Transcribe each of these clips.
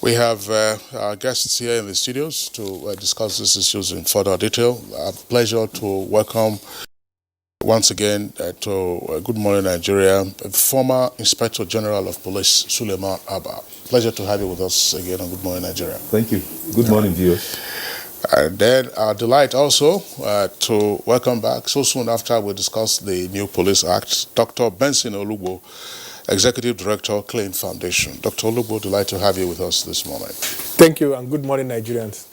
We have our guests here in the studios to discuss these issues in further detail. A pleasure to welcome once again to Good Morning Nigeria, former Inspector General of Police, Suleiman Abba. Pleasure to have you with us again on Good Morning Nigeria. Thank you. Good morning, viewers. And then our delight also to welcome back so soon after we discuss the new Police Act, Dr. Benson Olugbo, Executive Director, Clean Foundation. Dr. Olugbo, delight to have you with us this morning. Thank you, and good morning, Nigerians.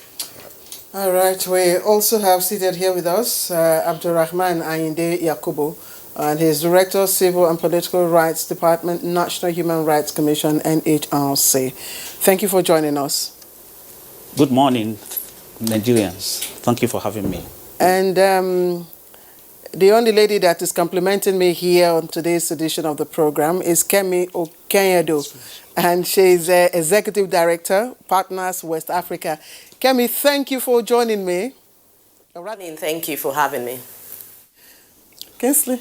All right, we also have seated here with us Abdulrahman Ayinde Yakubu, and he's Director, Civil and Political Rights Department, National Human Rights Commission, NHRC. Thank you for joining us. Good morning, Nigerians. Thank you for having me. And the only lady that is complimenting me here on today's edition of the program is Kemi Okenyedo, and she's Executive Director, Partners West Africa. Kemi, thank you for joining me. Thank you for having me. Kinsley.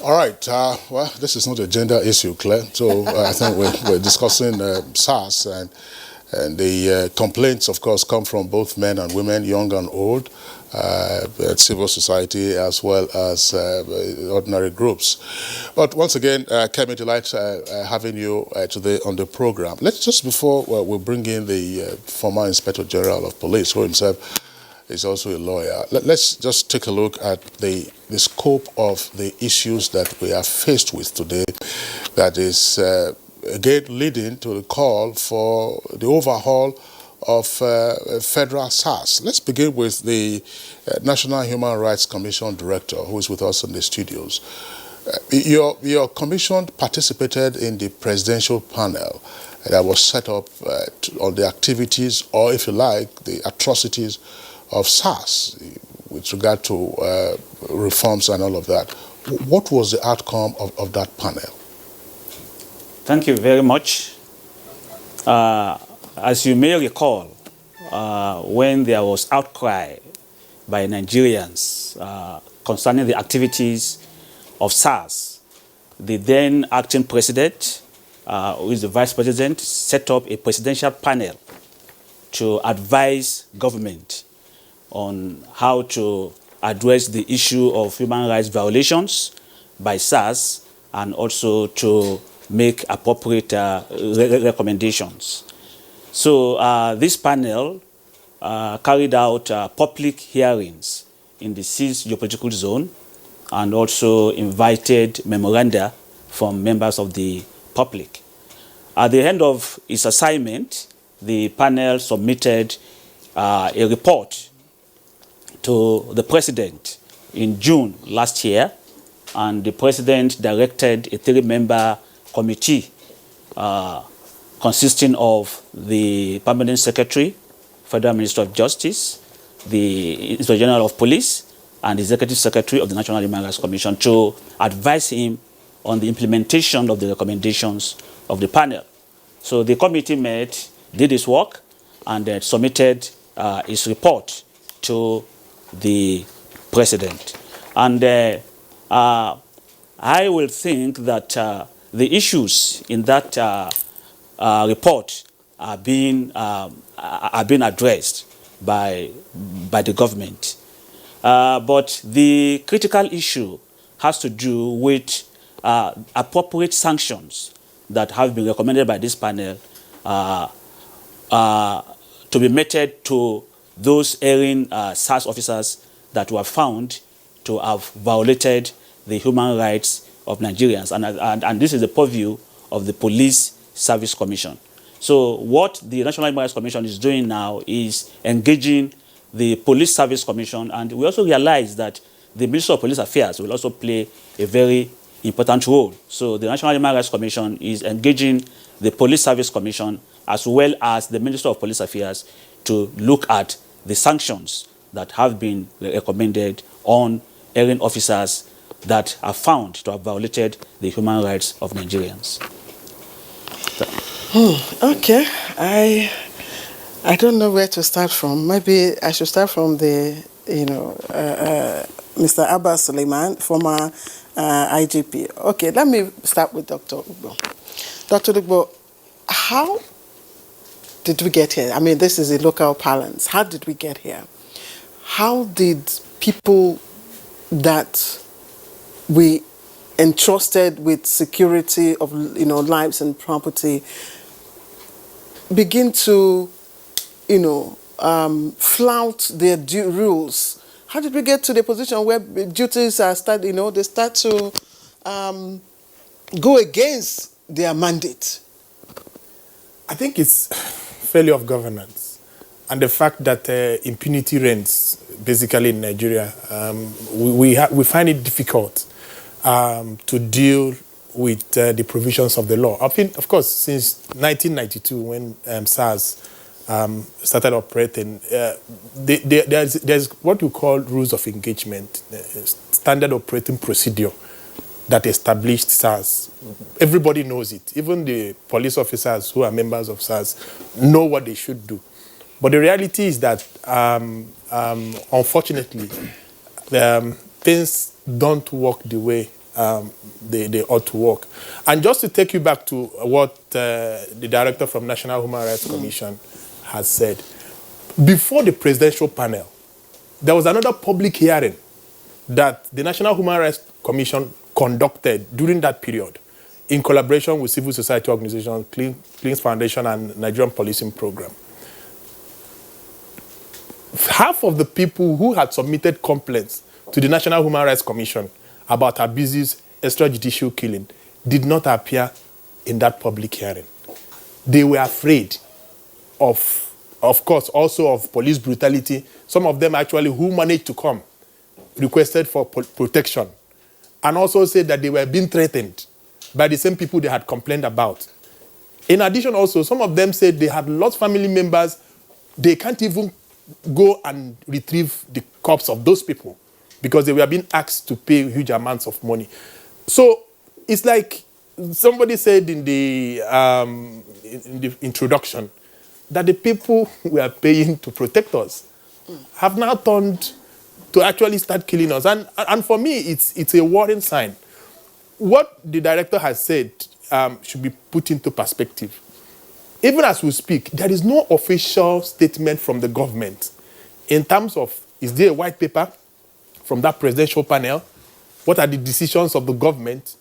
All right. Well, this is not a gender issue, Claire. So I think we're discussing SARS, and the complaints, of course, come from both men and women, young and old, civil society as well as ordinary groups. But once again, Kemi, delight having you today on the program. Let's just, before we bring in the former Inspector General of Police, who himself is also a lawyer, let's just take a look at the scope of the issues that we are faced with today. That is, again, leading to the call for the overhaul of federal SARS. Let's begin with the National Human Rights Commission Director, who is with us in the studios. Your commission participated in the presidential panel that was set up on the activities, or if you like, the atrocities of SARS with regard to reforms and all of that. What was the outcome of that panel? Thank you very much. As you may recall, when there was outcry by Nigerians concerning the activities of SARS, the then acting president, who is the vice president, set up a presidential panel to advise government on how to address the issue of human rights violations by SARS, and also to make appropriate recommendations. So this panel carried out public hearings in the 6th geopolitical zone, and also invited memoranda from members of the public. At the end of its assignment, the panel submitted a report to the president in June last year, and the president directed a 3-member committee consisting of the Permanent Secretary, Federal Minister of Justice, the Inspector General of Police, and the Executive Secretary of the National Human Rights Commission to advise him on the implementation of the recommendations of the panel. So the committee met, did its work, and submitted its report to the president. And I will think that the issues in that report are being addressed by the government. But the critical issue has to do with appropriate sanctions that have been recommended by this panel to be meted to those erring SARS officers that were found to have violated the human rights of Nigerians. And this is the purview of the Police Service Commission. So what the National Human Rights Commission is doing now is engaging the Police Service Commission, and we also realize that the Ministry of Police Affairs will also play a very important role. So the National Human Rights Commission is engaging the Police Service Commission as well as the Ministry of Police Affairs to look at the sanctions that have been recommended on erring officers that are found to have violated the human rights of Nigerians. Okay, I don't know where to start from. Maybe I should start from the, Mr. Abbas Suleiman, former IGP. Okay, let me start with Dr. Ugbo. Dr. Ugbo, how did we get here? I mean, this is a local parlance. How did we get here? How did people that we entrusted with security of lives and property begin to flout their rules? How did we get to the position where duties are they start to go against their mandate? I think it's failure of governance and the fact that impunity reigns basically in Nigeria. We find it difficult to deal with the provisions of the law. I think, of course, since 1992 when SARS started operating, there's what we call rules of engagement, standard operating procedure that established SARS. Everybody knows it. Even the police officers who are members of SARS know what they should do. But the reality is that, unfortunately, things don't work the way they ought to work. And just to take you back to what the director from National Human Rights Commission has said, before the presidential panel, there was another public hearing that the National Human Rights Commission conducted during that period in collaboration with civil society organizations, Cleans Foundation and Nigerian Policing Program. Half of the people who had submitted complaints to the National Human Rights Commission about abuses, extrajudicial killing, did not appear in that public hearing. They were afraid of course, also of police brutality. Some of them actually who managed to come requested for protection and also said that they were being threatened by the same people they had complained about. In addition also, some of them said they had lost family members. They can't even go and retrieve the corpse of those people because they were being asked to pay huge amounts of money. So it's like somebody said in the introduction that the people we are paying to protect us have now turned to actually start killing us. And for me, it's a worrying sign. What the director has said should be put into perspective. Even as we speak, there is no official statement from the government in terms of, is there a white paper from that presidential panel? What are the decisions of the government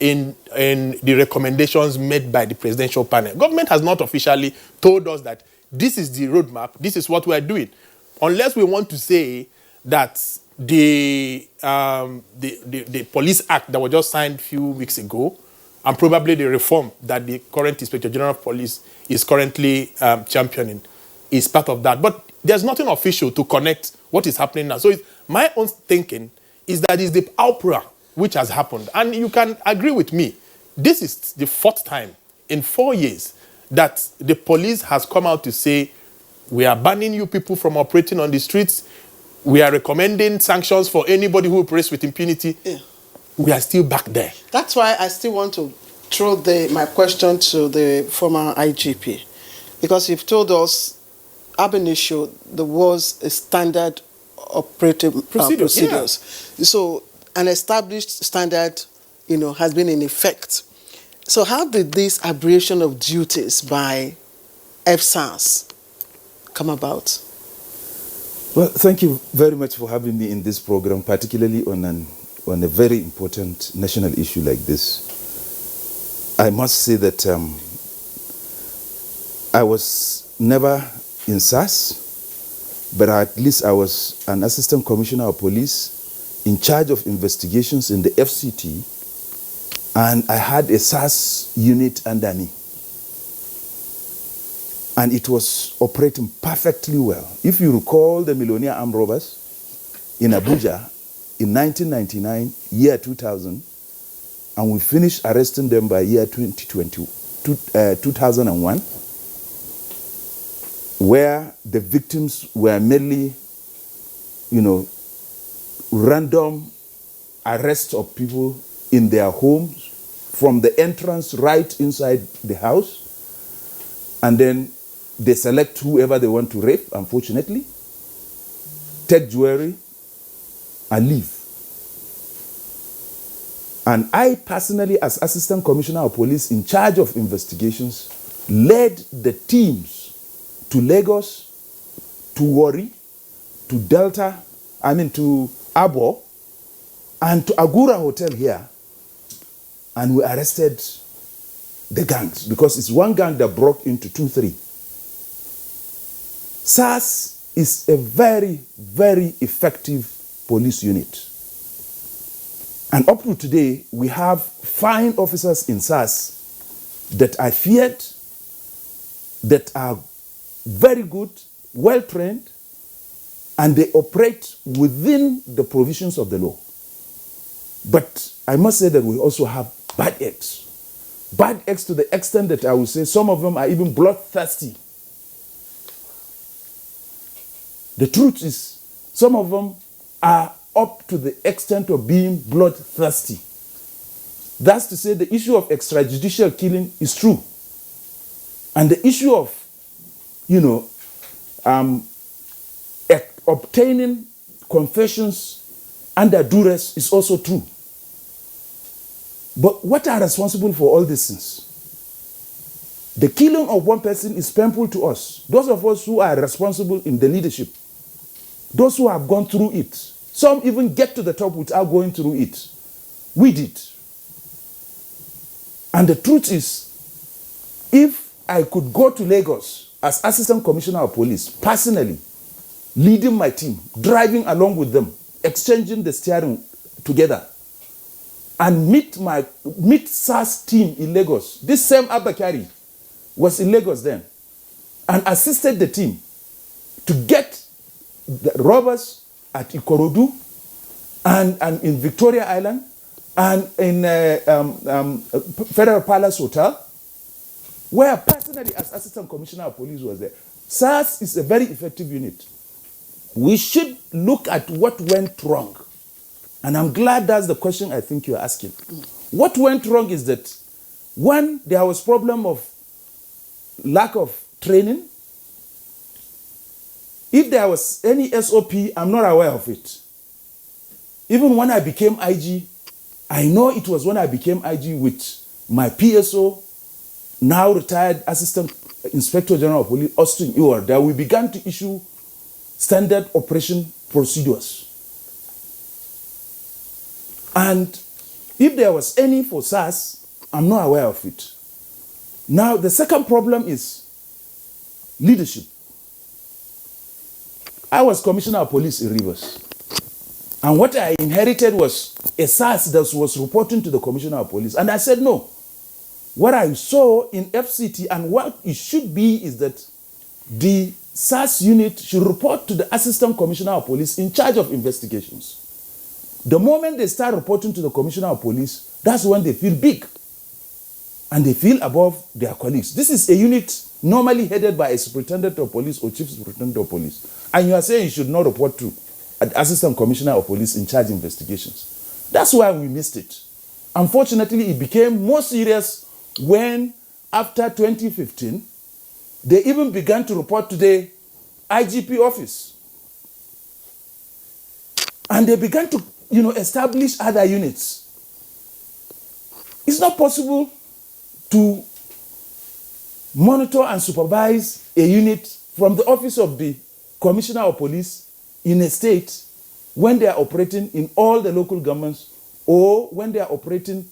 in the recommendations made by the presidential panel? Government has not officially told us that this is the roadmap, this is what we are doing. Unless we want to say that the Police Act that was just signed a few weeks ago, and probably the reform that the current Inspector General of Police is currently championing, is part of that. But there's nothing official to connect what is happening now. So my own thinking is that it's the outpour which has happened. And you can agree with me, this is the fourth time in 4 years that the police has come out to say, we are banning you people from operating on the streets. We are recommending sanctions for anybody who operates with impunity. Yeah. We are still back there. That's why I still want to throw my question to the former IGP. Because you've told us, ab initio, there was a standard operative procedures. Yeah. So an established standard, has been in effect. So how did this aberration of duties by SARS come about? Well, thank you very much for having me in this program, particularly on a very important national issue like this. I must say that I was never in SARS, but at least I was an assistant commissioner of police in charge of investigations in the FCT, and I had a SARS unit under me. And it was operating perfectly well. If you recall the millionaire armed robbers in Abuja in 1999, year 2000, and we finished arresting them by year 2001, where the victims were mainly, random arrests of people in their homes from the entrance right inside the house, and then they select whoever they want to rape, unfortunately, take jewelry, and leave. And I personally, as Assistant Commissioner of Police in charge of investigations, led the teams to Lagos, to Warri, to to Abo, and to Agura Hotel here, and we arrested the gangs, because it's one gang that broke into 2-3. SARS is a very, very effective police unit. And up to today, we have fine officers in SARS that are feared, that are very good, well-trained, and they operate within the provisions of the law. But I must say that we also have bad eggs. Bad eggs to the extent that I would say some of them are even bloodthirsty. The truth is, some of them are up to the extent of being bloodthirsty. That's to say, the issue of extrajudicial killing is true. And the issue of, obtaining confessions under duress is also true. But what are responsible for all these things? The killing of one person is painful to us. Those of us who are responsible in the leadership, those who have gone through it, some even get to the top without going through it. We did. And the truth is, if I could go to Lagos as Assistant Commissioner of Police, personally, leading my team, driving along with them, exchanging the steering together, and meet SARS team in Lagos. This same Abakari was in Lagos then, and assisted the team to get the robbers at Ikorodu and in Victoria Island and in Federal Palace Hotel, where personally as Assistant Commissioner of Police was there. SARS is a very effective unit. We should look at what went wrong. And I'm glad that's the question I think you're asking. What went wrong is that, one, there was problem of lack of training. If there was any SOP, I'm not aware of it. Even when I became IG, I know it was when I became IG with my PSO, now retired Assistant Inspector General of Police, Austin Ewart, that we began to issue standard operation procedures. And if there was any for SARS, I'm not aware of it. Now, the second problem is leadership. I was Commissioner of Police in Rivers. And what I inherited was a SARS that was reporting to the Commissioner of Police. And I said, no. What I saw in FCT and what it should be is that the SARS unit should report to the Assistant Commissioner of Police in charge of investigations. The moment they start reporting to the Commissioner of Police, that's when they feel big. And they feel above their colleagues. This is a unit normally headed by a Superintendent of Police or Chief Superintendent of Police. And you are saying you should not report to an Assistant Commissioner of Police in charge of investigations. That's why we missed it. Unfortunately, it became more serious when, after 2015, they even began to report to the IGP office. And they began to, establish other units. It's not possible to monitor and supervise a unit from the office of the Commissioner of Police in a state when they are operating in all the local governments, or when they are operating,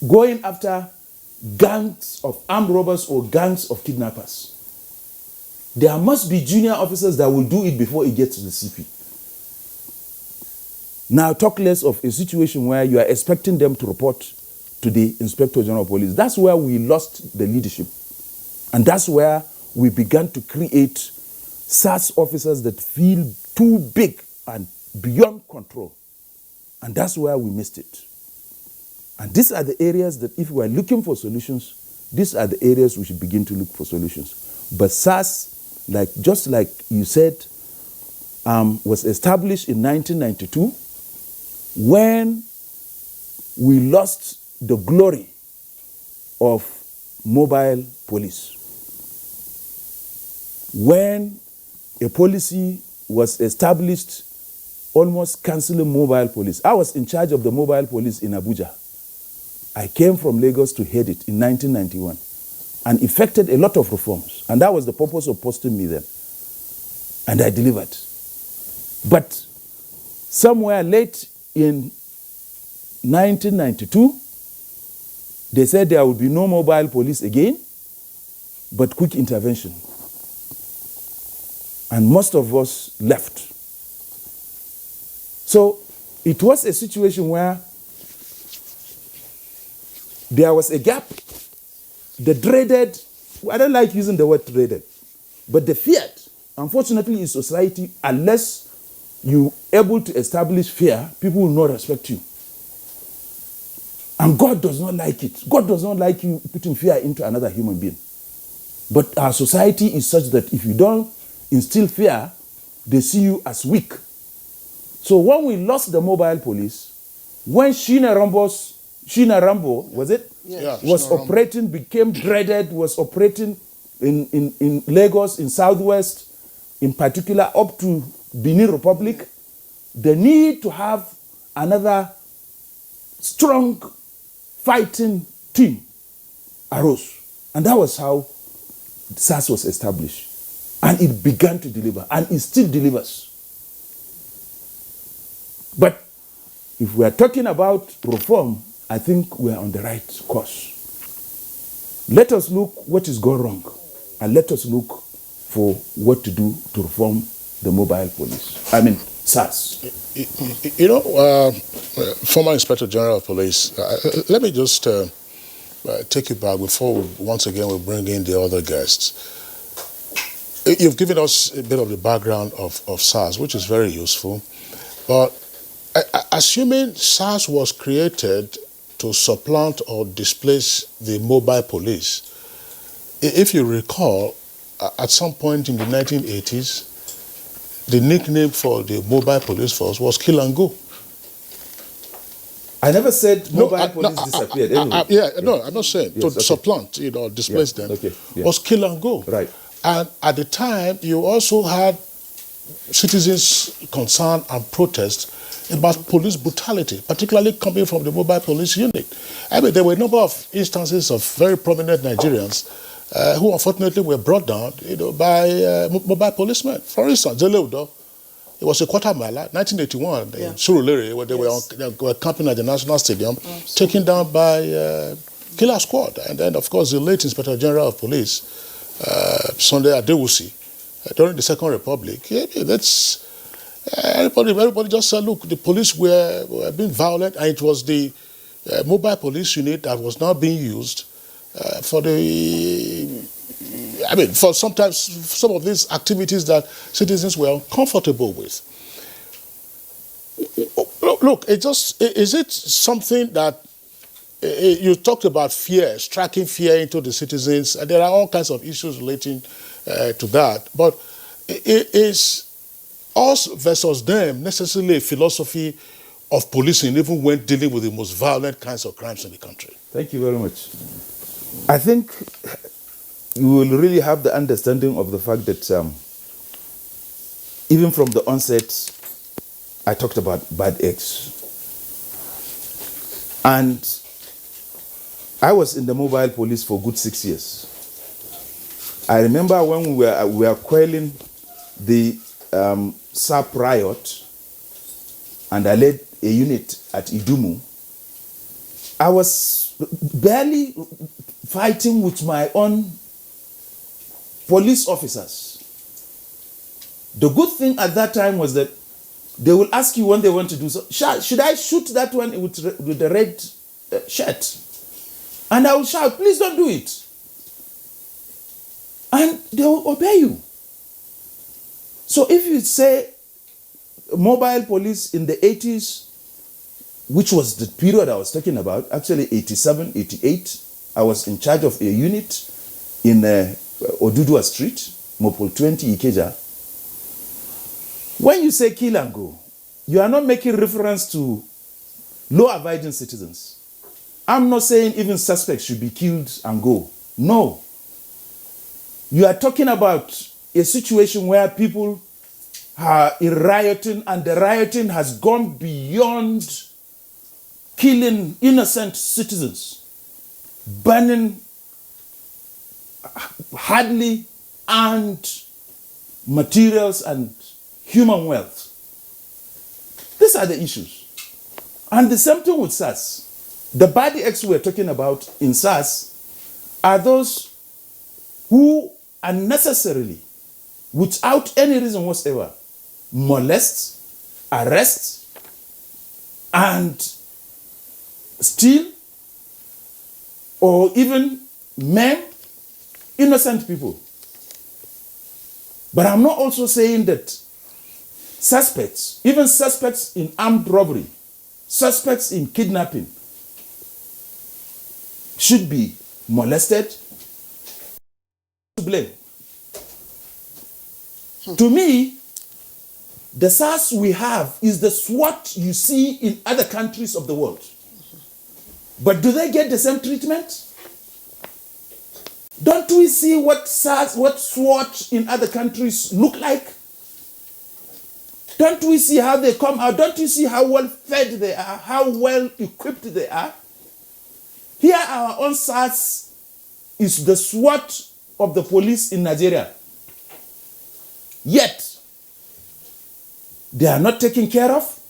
going after gangs of armed robbers or gangs of kidnappers. There must be junior officers that will do it before it gets to the CP. Now, talk less of a situation where you are expecting them to report to the Inspector General of Police. That's where we lost the leadership. And that's where we began to create SARS officers that feel too big and beyond control. And that's where we missed it. And these are the areas that if we are looking for solutions, these are the areas we should begin to look for solutions. But SARS, just like you said, was established in 1992 when we lost the glory of mobile police. When a policy was established almost canceling mobile police. I was in charge of the mobile police in Abuja. I came from Lagos to head it in 1991 and effected a lot of reforms. And that was the purpose of posting me then. And I delivered. But somewhere late in 1992, they said there would be no mobile police again, but quick intervention. And most of us left. So it was a situation where there was a gap. The dreaded, I don't like using the word dreaded, but the feared, unfortunately in society, unless you're able to establish fear, people will not respect you. And God does not like it. God does not like you putting fear into another human being. But our society is such that if you don't instill fear, they see you as weak. So when we lost the mobile police, when Sheena Rambo, was it? Yeah, was operating, became dreaded, was operating in Lagos, in Southwest, in particular up to Benin Republic, the need to have another strong fighting team arose. And that was how SARS was established. And it began to deliver, and it still delivers. But if we are talking about reform, I think we are on the right course. Let us look what is gone wrong, and let us look for what to do to reform the mobile police. I mean, SARS. You know, former Inspector General of Police, let me just take you back before once again we bring in the other guests. You've given us a bit of the background of SARS, which is very useful. But assuming SARS was created to supplant or displace the mobile police, if you recall, at some point in the 1980s, the nickname for the mobile police force was Kill and Go. I never said mobile police disappeared. Anyway. No, I'm not saying to supplant, displace them. Was Kill and Go. Right. And at the time, you also had citizens' concern and protest about police brutality, particularly coming from the mobile police unit. I mean, there were a number of instances of very prominent Nigerians who unfortunately were brought down, by mobile policemen. For instance, Zeleudo, it was a quarter miler, 1981, in Surulere, where they were camping at the National Stadium, taken down by killer squad. And then, of course, the late Inspector General of Police, Sunday Adewusi, during the Second Republic, that's everybody just said, look, the police were being violent, and it was the mobile police unit that was now being used for sometimes some of these activities that citizens were uncomfortable with. Look, is it something that you talked about fear, striking fear into the citizens, and there are all kinds of issues relating to that. But is us versus them necessarily a philosophy of policing, even when dealing with the most violent kinds of crimes in the country? Thank you very much. I think you will really have the understanding of the fact that even from the onset, I talked about bad eggs. And I was in the mobile police for a good 6 years. I remember when we were quelling the SAP riot, and I led a unit at Idumu. I was barely fighting with my own police officers. The good thing at that time was that they will ask you when they want to do so, should I shoot that one with the red shirt? And I will shout, please don't do it. And they will obey you. So if you say mobile police in the 80s, which was the period I was talking about, actually 87, 88, I was in charge of a unit in Odudua Street, Mopol 20, Ikeja. When you say kill and go, you are not making reference to law-abiding citizens. I'm not saying even suspects should be killed and go. No. You are talking about a situation where people are rioting, and the rioting has gone beyond killing innocent citizens, burning hardly and materials and human wealth. These are the issues. And the same thing with SARS. The bad eggs we're talking about in SARS are those who unnecessarily, without any reason whatsoever, molest, arrest, and steal, or even maim innocent people. But I'm not also saying that suspects, even suspects in armed robbery, suspects in kidnapping, should be molested. To blame. To me, the SARS we have is the SWAT you see in other countries of the world. But do they get the same treatment? Don't we see what SARS, what SWAT in other countries look like? Don't we see how they come out? Don't you see how well fed they are, how well equipped they are? Here our own SARS is the SWAT of the police in Nigeria. Yet, they are not taken care of.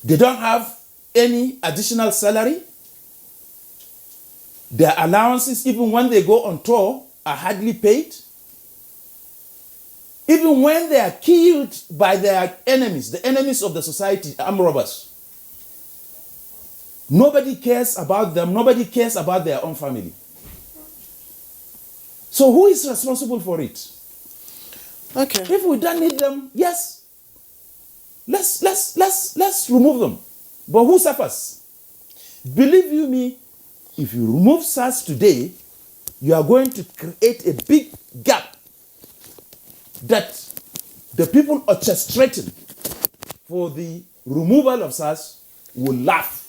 They don't have any additional salary. Their allowances, even when they go on tour, are hardly paid. Even when they are killed by their enemies, the enemies of the society, armed robbers, nobody cares about them. Nobody cares about their own family. So who is responsible for it? Okay. If we don't need them, yes, let's remove them. But who suffers? Believe you me, if you remove SARS today, you are going to create a big gap that the people orchestrating for the removal of SARS will laugh.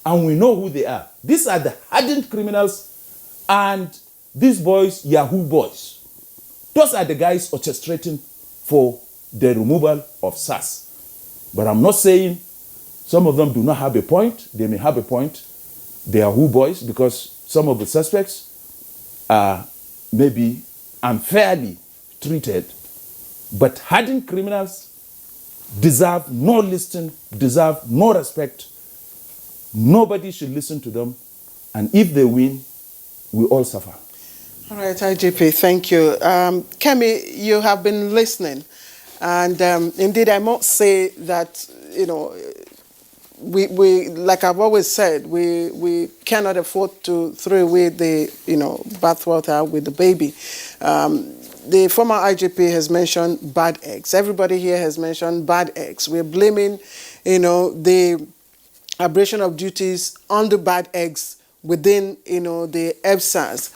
And we know who they are. These are the hardened criminals, and these boys, Yahoo boys. Those are the guys orchestrating for the removal of SARS. But I'm not saying some of them do not have a point. They may have a point. They are Yahoo boys because some of the suspects are maybe unfairly treated. But hardened criminals deserve no listening, deserve no respect. Nobody should listen to them. And if they win, we all suffer. All right, IGP, thank you. Kemi, you have been listening. And indeed, I must say that, you know, we like I've always said, we cannot afford to throw away the, you know, bathwater with the baby. The former IGP has mentioned bad eggs. Everybody here has mentioned bad eggs. We're blaming, you know, the aberration of duties on the bad eggs within, you know, the EBSAs.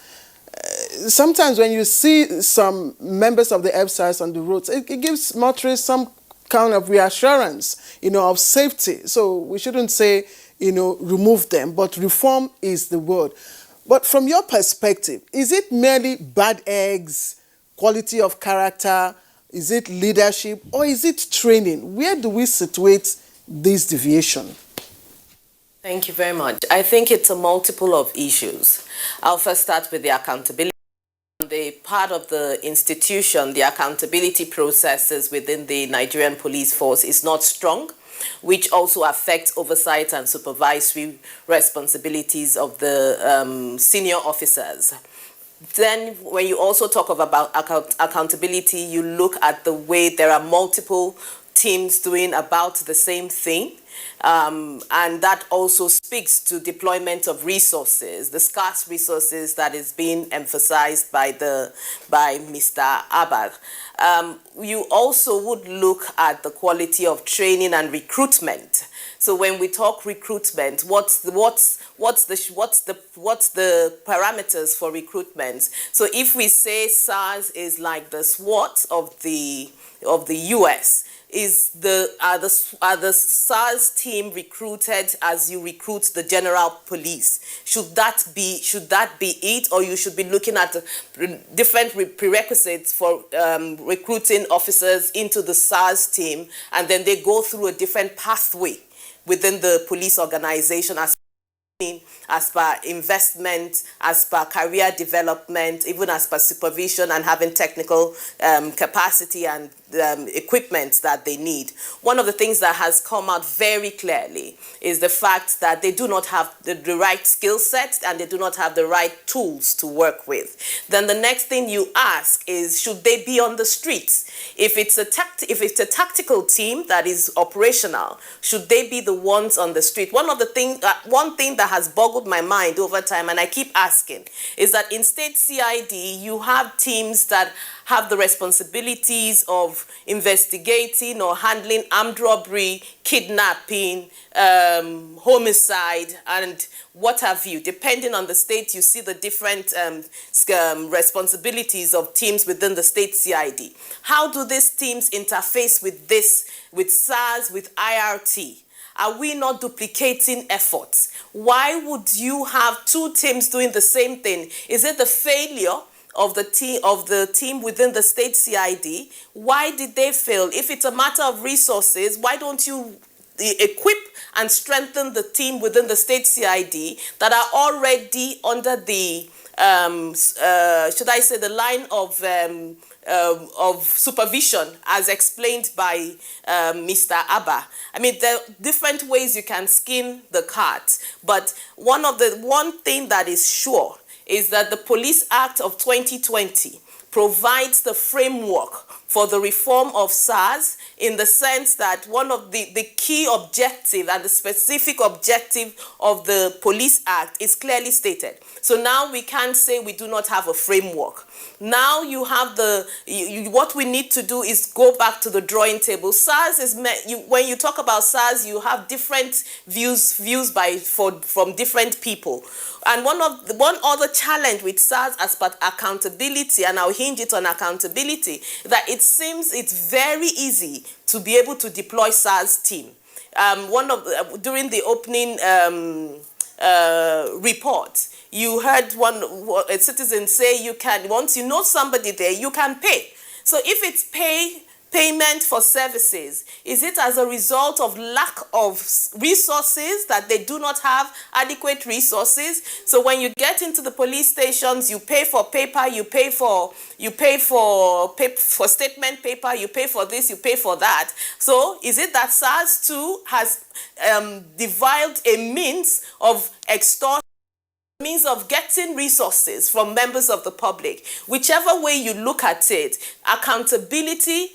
Sometimes when you see some members of the EBSAs on the roads, it gives motorists some kind of reassurance, you know, of safety. So we shouldn't say, you know, remove them, but reform is the word. But from your perspective, is it merely bad eggs, quality of character, is it leadership, or is it training? Where do we situate this deviation? Thank you very much. I think it's a multiple of issues. I'll first start with the accountability. The part of the institution, the accountability processes within the Nigerian police force is not strong, which also affects oversight and supervisory responsibilities of the senior officers. Then when you also talk about accountability, you look at the way there are multiple teams doing about the same thing. And that also speaks to deployment of resources, the scarce resources that is being emphasized by Mr. Abad. You also would look at the quality of training and recruitment. So when we talk recruitment, what's the parameters for recruitment? So if we say SARS is like the SWAT of the US, are the SARS team recruited as you recruit the general police? Should that be it, or you should be looking at different prerequisites for recruiting officers into the SARS team, and then they go through a different pathway within the police organization as as per investment, as per career development, even as per supervision and having technical capacity and equipment that they need. One of the things that has come out very clearly is the fact that they do not have the right skill set and they do not have the right tools to work with. Then the next thing you ask is, should they be on the streets? If it's a tactical team that is operational, should they be the ones on the street? One thing that has boggled my mind over time, and I keep asking, is that in state CID, you have teams that have the responsibilities of investigating or handling armed robbery, kidnapping, homicide, and what have you. Depending on the state, you see the different responsibilities of teams within the state CID. How do these teams interface with with SARS, with IRT? Are we not duplicating efforts? Why would you have two teams doing the same thing? Is it the failure of the team within the state CID? Why did they fail? If it's a matter of resources, why don't you equip and strengthen the team within the state CID that are already under the should I say the line of supervision, as explained by Mr. Abba? I mean, there are different ways you can skin the cat, but one thing that is sure is that the Police Act of 2020 provides the framework for the reform of SARS, in the sense that one of the key objective and the specific objective of the Police Act is clearly stated. So now we can't say we do not have a framework. Now you have what we need to do is go back to the drawing table. SARS is when you talk about SARS, you have different views from different people. And one other challenge with SARS as per accountability, and I'll hinge it on accountability, that it seems it's very easy to be able to deploy SARS team. During the opening report, you heard a citizen say, once you know somebody there, you can pay. So if it's payment for services, is it as a result of lack of resources, that they do not have adequate resources? So when you get into the police stations, you pay for paper, you pay for statement paper, you pay for this, you pay for that. So is it that SARS too has devised a means of extortion, means of getting resources from members of the public? Whichever way you look at it, accountability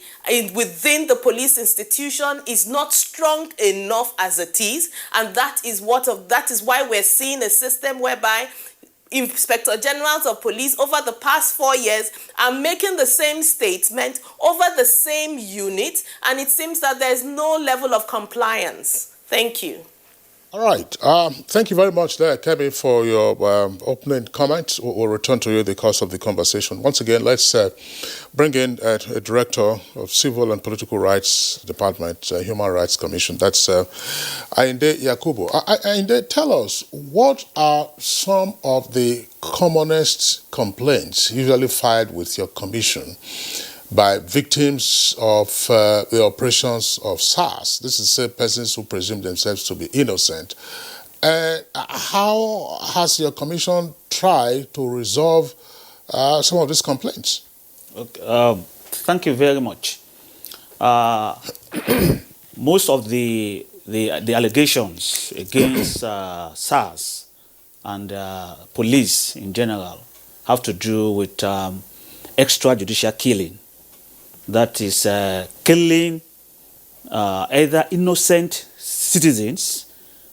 within the police institution is not strong enough as it is, and that is why we're seeing a system whereby Inspector Generals of Police over the past 4 years are making the same statement over the same unit, and it seems that there's no level of compliance. Thank you. All right. Thank you very much there, Kemi, for your opening comments. We'll return to you in the course of the conversation. Once again, let's bring in a Director of Civil and Political Rights Department, Human Rights Commission. That's Ayinde Yakubu. Ayinde, tell us, what are some of the commonest complaints usually filed with your commission by victims of the operations of SARS? This is persons who presume themselves to be innocent. How has your commission tried to resolve some of these complaints? Okay, thank you very much. Most of the allegations against SARS and police in general have to do with extrajudicial killing. That is killing either innocent citizens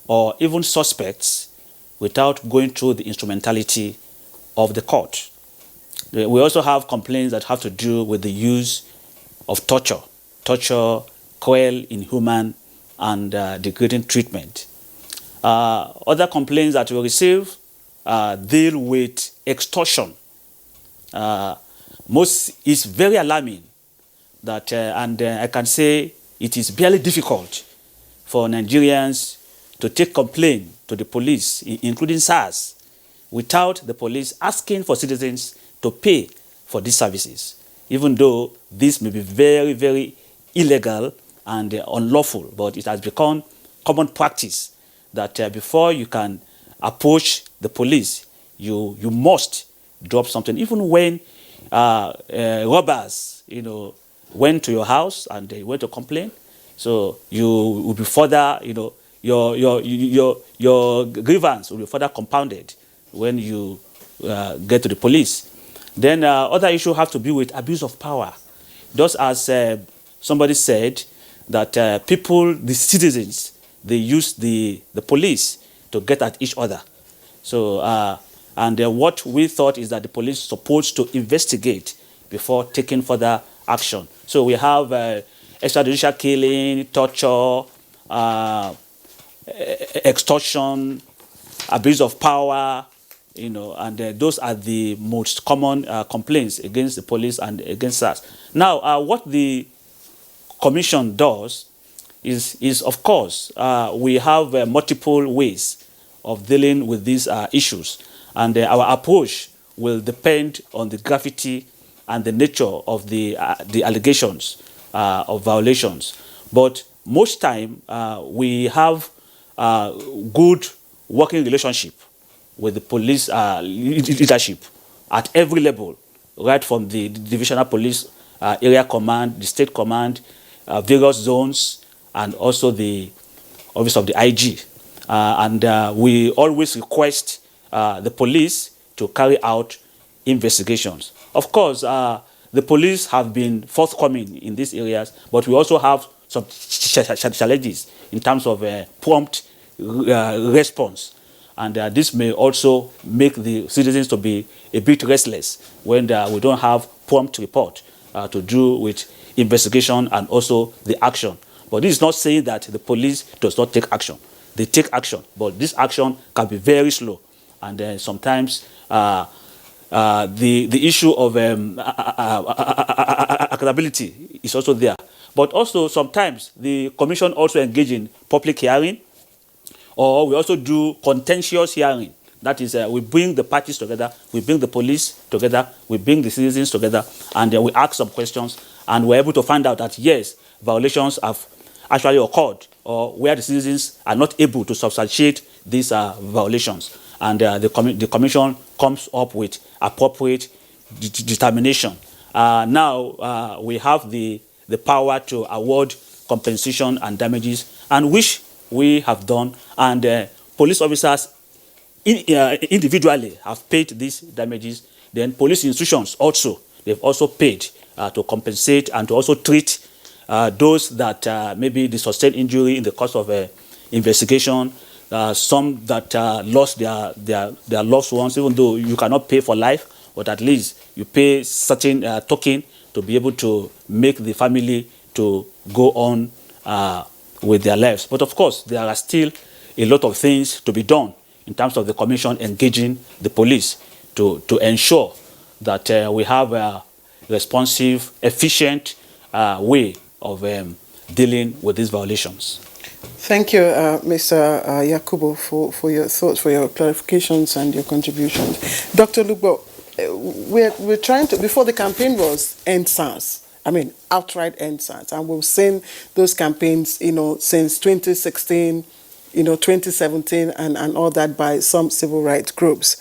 or even suspects without going through the instrumentality of the court. We also have complaints that have to do with the use of torture, cruel, inhuman, and degrading treatment. Other complaints that we receive deal with extortion. Most is very alarming. That I can say it is barely difficult for Nigerians to take complaint to the police, including SARS, without the police asking for citizens to pay for these services, even though this may be very, very illegal and unlawful. But it has become common practice that before you can approach the police, you must drop something. Even when robbers, went to your house and they went to complain, so you will be further, your grievance will be further compounded when you get to the police. Then other issues have to be with abuse of power. Just as somebody said that the citizens, they use the police to get at each other. So, what we thought is that the police is supposed to investigate before taking further action. So we have extrajudicial killing, torture, extortion, abuse of power, and those are the most common complaints against the police and against SARS. Now, what the Commission does is of course, we have multiple ways of dealing with these issues, and our approach will depend on the gravity and the nature of the allegations of violations. But most time, we have good working relationship with the police leadership at every level, right from the divisional police area command, the state command, various zones, and also the office of the IG. We always request the police to carry out investigations. Of course, the police have been forthcoming in these areas, but we also have some challenges in terms of prompt response. And this may also make the citizens to be a bit restless when we don't have prompt report to do with investigation and also the action. But this is not saying that the police does not take action. They take action, but this action can be very slow. And sometimes the issue of accountability is also there. But also sometimes the Commission also engage in public hearing, or we also do contentious hearing. That is, we bring the parties together, we bring the police together, we bring the citizens together, and we ask some questions, and we're able to find out that, yes, violations have actually occurred, or where the citizens are not able to substantiate these violations. And the Commission comes up with appropriate determination. Now, we have the power to award compensation and damages, and which we have done, and police officers individually have paid these damages. Then police institutions also, they've also paid to compensate and to also treat those that maybe they sustained injury in the course of investigation, some that lost their loved ones, even though you cannot pay for life, but at least you pay certain token to be able to make the family to go on with their lives. But of course, there are still a lot of things to be done in terms of the Commission engaging the police to ensure that we have a responsive, efficient way of dealing with these violations. Thank you, Mr. Yakubu, for your thoughts, for your clarifications and your contributions. Dr. Lugbo, we're trying to, before the campaign was end SARS, I mean, outright end SARS. And we've seen those campaigns, since 2016, 2017, and all that by some civil rights groups.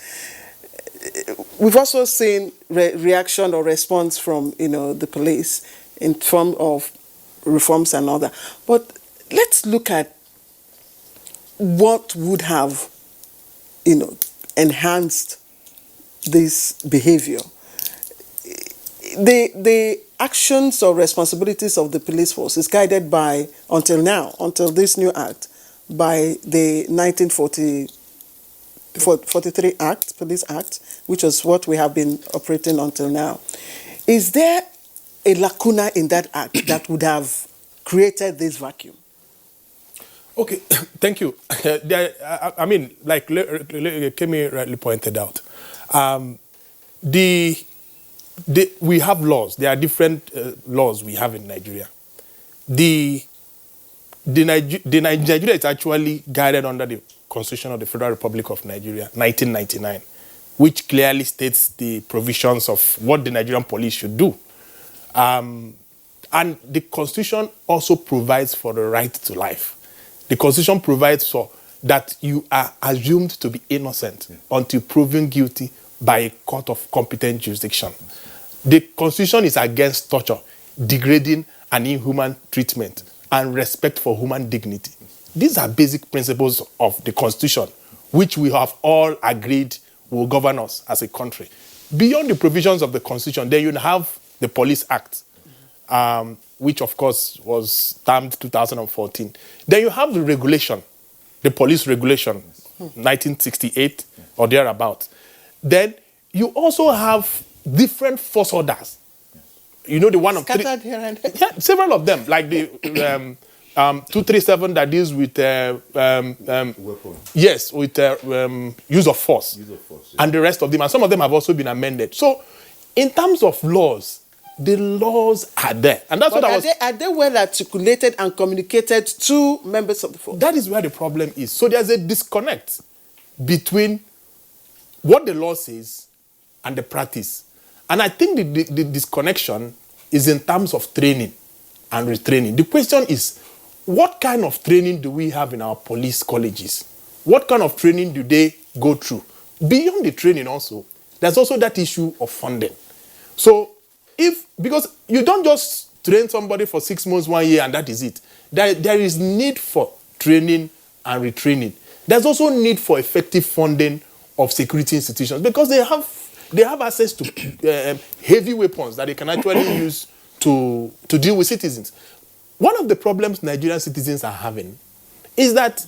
We've also seen reaction or response from, the police in form of reforms and all that. But let's look at what would have, enhanced this behavior. The actions or responsibilities of the police force is guided by, until now, until this new act, by the 1943 Act, Police Act, which was what we have been operating until now. Is there a lacuna in that act that would have created this vacuum? Okay, thank you. I mean, like Kemi rightly pointed out, we have laws. There are different laws we have in Nigeria. Nigeria is actually guided under the Constitution of the Federal Republic of Nigeria, 1999, which clearly states the provisions of what the Nigerian police should do. And the Constitution also provides for the right to life. The Constitution provides for that you are assumed to be innocent until proven guilty by a court of competent jurisdiction. The Constitution is against torture, degrading and inhuman treatment, and respect for human dignity. These are basic principles of the Constitution, which we have all agreed will govern us as a country. Beyond the provisions of the Constitution, then you have the Police Act, which of course was stamped 2014. Then you have the regulation, the police regulation, 1968 or thereabout. Then you also have different force orders. You know the one of scattered here and there. Yeah, several of them, like the 237 that deals with yes, with use of force, and the rest of them, and some of them have also been amended. So, in terms of laws, the laws are there, and that's but what I was. Are they well articulated and communicated to members of the force? That is where the problem is. So there's a disconnect between what the law says and the practice, and I think the disconnection is in terms of training and retraining. The question is, what kind of training do we have in our police colleges? What kind of training do they go through? Beyond the training also, there's also that issue of funding. So because you don't just train somebody for 6 months, 1 year, and that is it. There is need for training and retraining. There's also need for effective funding of security institutions, because they have access to heavy weapons that they can actually use to deal with citizens. One of the problems Nigerian citizens are having is that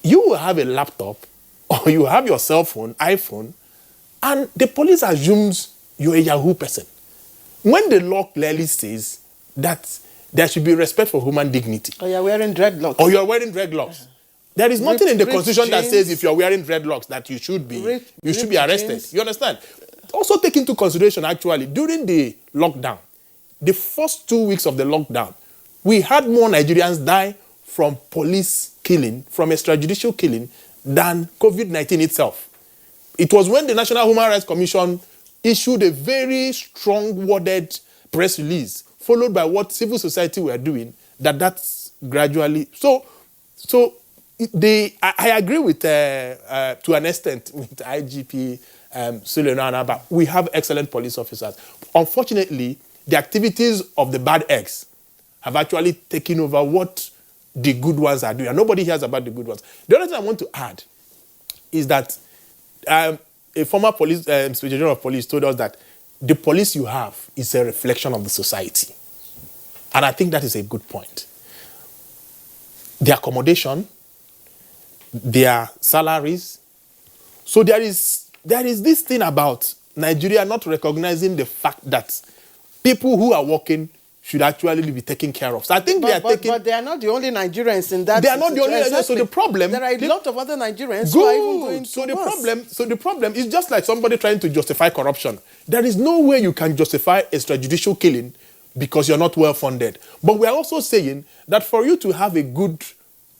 you will have a laptop or you have your cell phone, iPhone, and the police assumes you're a Yahoo person. When the law clearly says that there should be respect for human dignity. Or you're wearing dreadlocks. Or you're wearing dreadlocks. There is nothing in the Constitution that says if you're wearing dreadlocks that you should be arrested. Jeans. You understand? Also take into consideration, actually, during the lockdown, the first 2 weeks of the lockdown, we had more Nigerians die from police killing, from extrajudicial killing, than COVID-19 itself. It was when the National Human Rights Commission issued a very strong-worded press release, followed by what civil society were doing, that's gradually... So I agree with, to an extent, with IGP Suleiman, but we have excellent police officers. Unfortunately, the activities of the bad eggs have actually taken over what the good ones are doing, and nobody hears about the good ones. The other thing I want to add is that a former police Inspector General of Police told us that the police you have is a reflection of the society. And I think that is a good point. Their accommodation, their salaries. So there is this thing about Nigeria not recognizing the fact that people who are working should actually be taken care of. So I think But they are not the only Nigerians in that. They are not the only Nigerians. So the problem... There are a lot of other Nigerians who are even going So the problem is just like somebody trying to justify corruption. There is no way you can justify extrajudicial killing because you're not well funded. But we are also saying that for you to have a good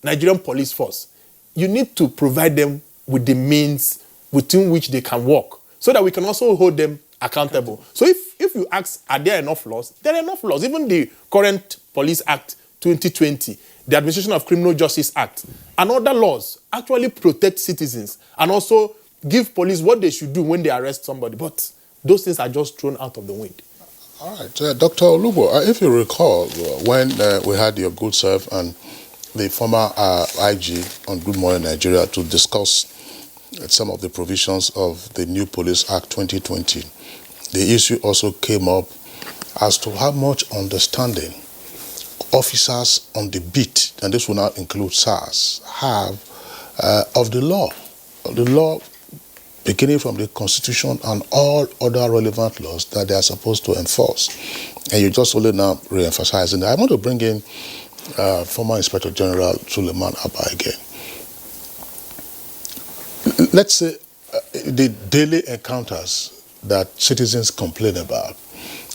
Nigerian police force, you need to provide them with the means within which they can work, so that we can also hold them accountable. So if you ask, are there enough laws? There are enough laws. Even the current Police Act 2020, the Administration of Criminal Justice Act, and other laws actually protect citizens and also give police what they should do when they arrest somebody. But those things are just thrown out of the wind. All right. Dr. Olubo, if you recall, when we had your good self and the former IG on Good Morning Nigeria to discuss some of the provisions of the new Police Act 2020, the issue also came up as to how much understanding officers on the beat, and this will not include SARS, have of the law. The law beginning from the Constitution and all other relevant laws that they are supposed to enforce. And you just only now re-emphasizing that. I want to bring in former Inspector General Suleiman Abba again. Let's say the daily encounters that citizens complain about,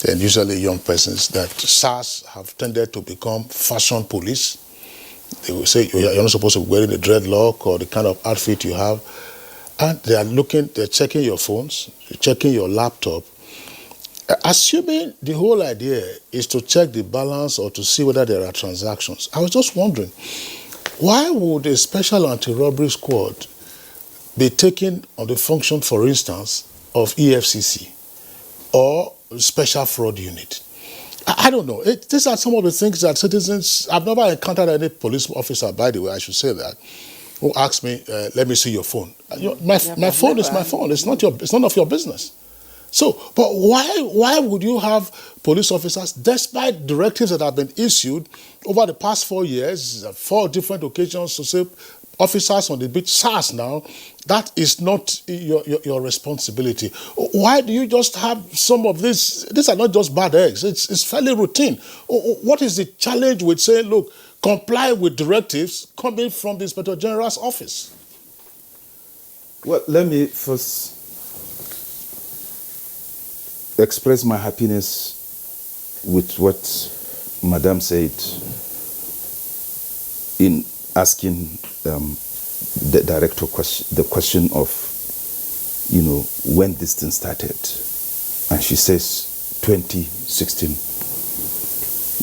and usually young persons, that SARS have tended to become fashion police. They will say you're not supposed to be wearing the dreadlock or the kind of outfit you have. And they're checking your phones, checking your laptop. Assuming the whole idea is to check the balance or to see whether there are transactions. I was just wondering, Why would a special anti-robbery squad be taken on the function, for instance, of EFCC or special fraud unit? I don't know. These are some of the things that citizens, I've never encountered any police officer, by the way, I should say that, who asks me, let me see your phone. My phone is my phone. It's none of your business. So, but why would you have police officers, despite directives that have been issued over the past 4 years, 4 different occasions, to say officers on the beach, SARS now, that is not your responsibility. Why do you just have some of this? These are not just bad eggs. It's fairly routine. What is the challenge with saying, look, comply with directives coming from the Inspector General's office? Well, let me first express my happiness with what Madam said in asking the director the question of, when this thing started. And she says 2016.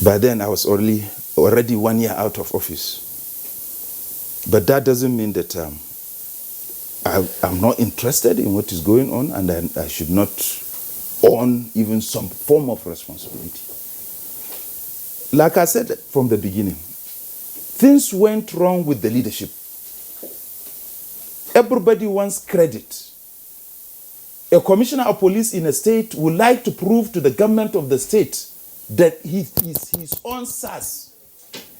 By then I was already 1 year out of office. But that doesn't mean that I'm not interested in what is going on, and I should not own even some form of responsibility. Like I said from the beginning, things went wrong with the leadership. Everybody wants credit. A commissioner of police in a state would like to prove to the government of the state that his own SARS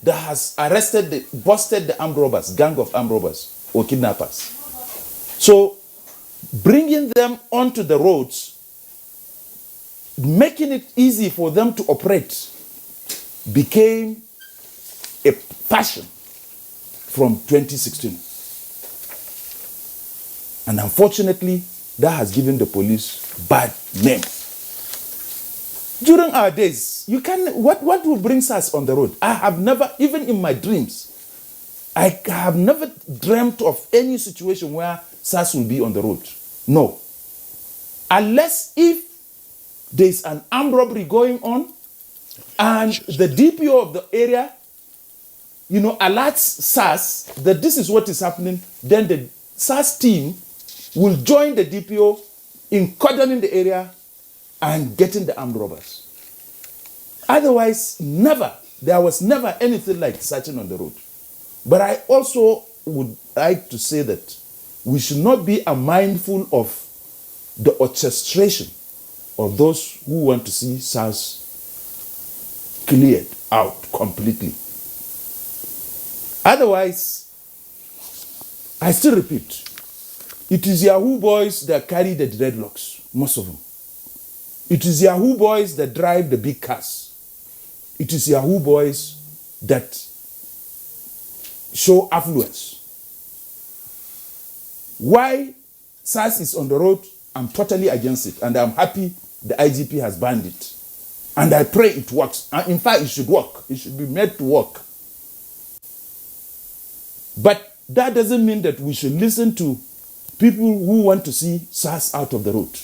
that has busted the armed robbers, gang of armed robbers or kidnappers. So bringing them onto the roads, making it easy for them to operate, became a passion from 2016. And unfortunately, that has given the police bad name. During our days, what will bring us on the road? I have never, even in my dreams, I have never dreamt of any situation where SARS will be on the road. No. Unless if there's an armed robbery going on and the DPO of the area, alerts SARS that this is what is happening, then the SARS team will join the DPO in cordoning the area and getting the armed robbers. Otherwise, there was never anything like searching on the road. But I also would like to say that we should not be unmindful of the orchestration of those who want to see SARS cleared out completely. Otherwise, I still repeat, it is Yahoo boys that carry the dreadlocks, most of them. It is Yahoo boys that drive the big cars. It is Yahoo boys that show affluence. Why SARS is on the road, I'm totally against it, and I'm happy the IGP has banned it. And I pray it works. And in fact, it should work. It should be made to work. But that doesn't mean that we should listen to people who want to see SARS out of the road.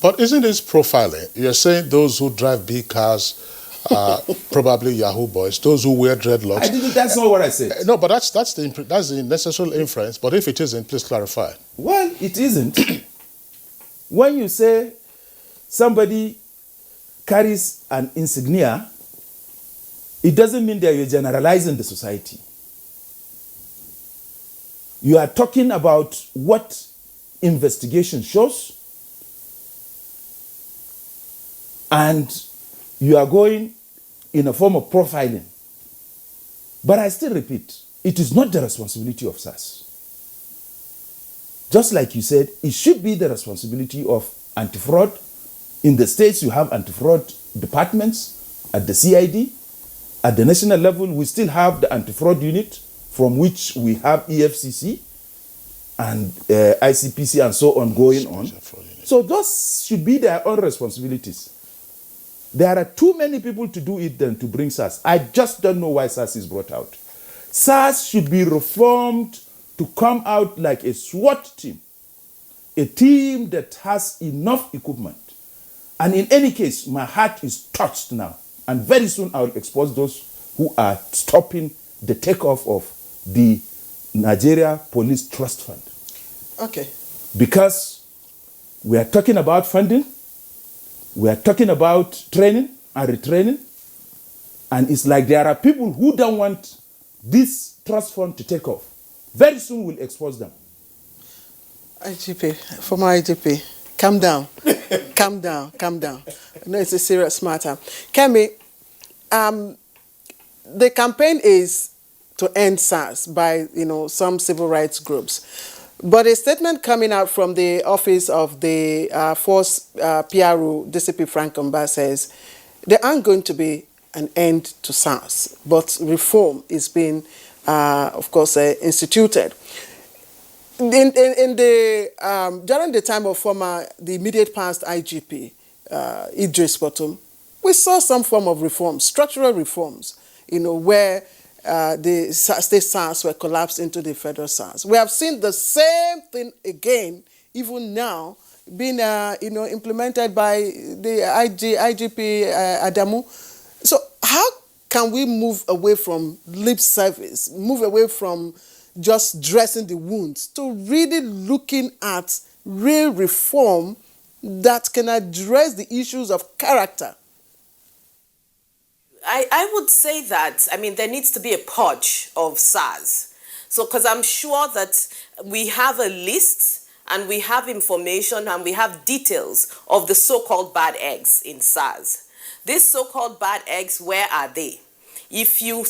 But isn't this profiling? You're saying those who drive big cars are probably Yahoo boys, those who wear dreadlocks. That's not what I said. No, but that's the necessary inference. But if it isn't, please clarify. Well, it isn't. When you say somebody carries an insignia, it doesn't mean that you're generalizing the society. You are talking about what investigation shows, and you are going in a form of profiling. But I still repeat, it is not the responsibility of SARS. Just like you said, it should be the responsibility of anti-fraud. In the states, you have anti-fraud departments at the CID. At the national level, we still have the anti-fraud unit, from which we have EFCC and ICPC and so on going on. So those should be their own responsibilities. There are too many people to do it than to bring SARS. I just don't know why SARS is brought out. SARS should be reformed to come out like a SWAT team, a team that has enough equipment. And in any case, my heart is touched now. And very soon I will expose those who are stopping the takeoff of the Nigeria Police Trust Fund. Okay. Because we are talking about funding, we are talking about training and retraining, and it's like there are people who don't want this trust fund to take off. Very soon we'll expose them. IGP, former IGP, calm down. Calm down, calm down. I know it's a serious matter. Kemi, the campaign is to end SARS by, some civil rights groups. But a statement coming out from the office of the force PRO, DCP Frank Mba, says there aren't going to be an end to SARS, but reform is being, of course, instituted. During the time of the immediate past IGP, Idris Bottom, we saw some form of reforms, structural reforms, where the state SARS were collapsed into the federal SARS. We have seen the same thing again, even now, being implemented by the IGP Adamu. So how can we move away from lip service, move away from just dressing the wounds, to really looking at real reform that can address the issues of character? I would say that, there needs to be a purge of SARS. So, because I'm sure that we have a list and we have information and we have details of the so-called bad eggs in SARS. These so-called bad eggs, where are they? If you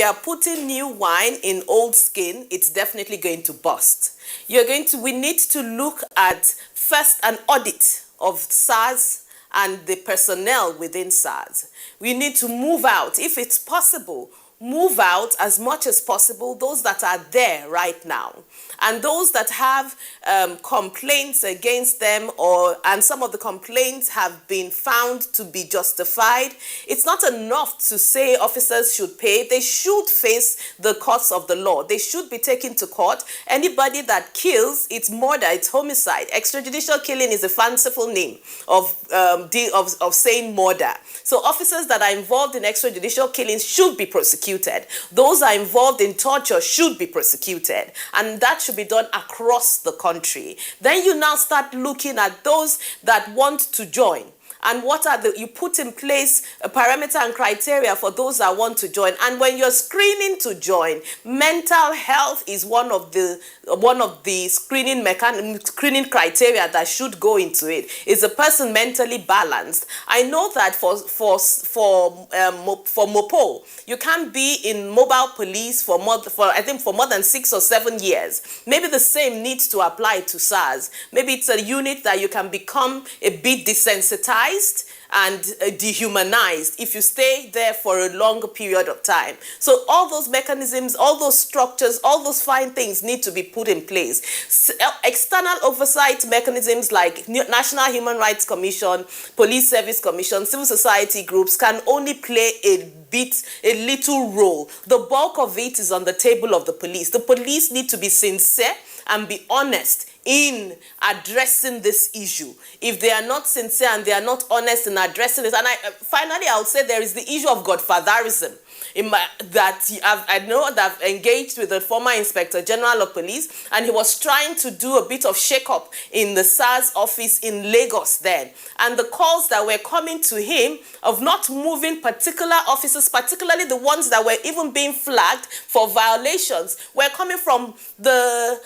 are putting new wine in old skin, it's definitely going to burst. We need to look at first an audit of SARS and the personnel within SARS. We need to move out, if it's possible, move out as much as possible those that are there right now. And those that have complaints against them, and some of the complaints have been found to be justified, it's not enough to say officers should pay. They should face the courts of the law. They should be taken to court. Anybody that kills, it's murder, it's homicide. Extrajudicial killing is a fanciful name of saying murder. So officers that are involved in extrajudicial killings should be prosecuted. Those are involved in torture should be prosecuted. And that should be done across the country. Then you now start looking at those that want to join. And you put in place a parameter and criteria for those that want to join. And when you're screening to join, mental health is one of the screening criteria that should go into it. Is a person mentally balanced? I know that for Mopo, you can't be in mobile police for more than 6 or 7 years. Maybe the same needs to apply to SARS. Maybe it's a unit that you can become a bit desensitized and dehumanized if you stay there for a longer period of time. So all those mechanisms, all those structures, all those fine things need to be put in place. External oversight mechanisms like National Human Rights Commission, Police Service Commission, civil society groups can only play a little role. The bulk of it is on the table of the police. The police need to be sincere and be honest in addressing this issue. If they are not sincere and they are not honest in addressing it, and finally I'll say there is the issue of godfatherism. I know that I've engaged with the former Inspector General of Police, and he was trying to do a bit of shake-up in the SARS office in Lagos then. And the calls that were coming to him of not moving particular officers, particularly the ones that were even being flagged for violations, were coming from the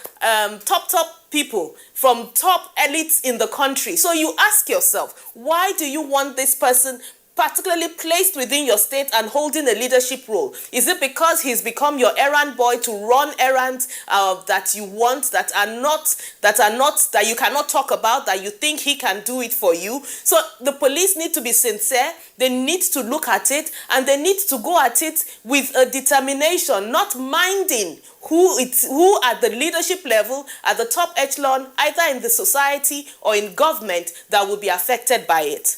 top people, from top elites in the country. So you ask yourself, why do you want this person particularly placed within your state and holding a leadership role? Is it because he's become your errand boy to run errands that you want, that you cannot talk about, that you think he can do it for you? So the police need to be sincere. They need to look at it, and they need to go at it with a determination, not minding who at the leadership level, at the top echelon, either in the society or in government, that will be affected by it.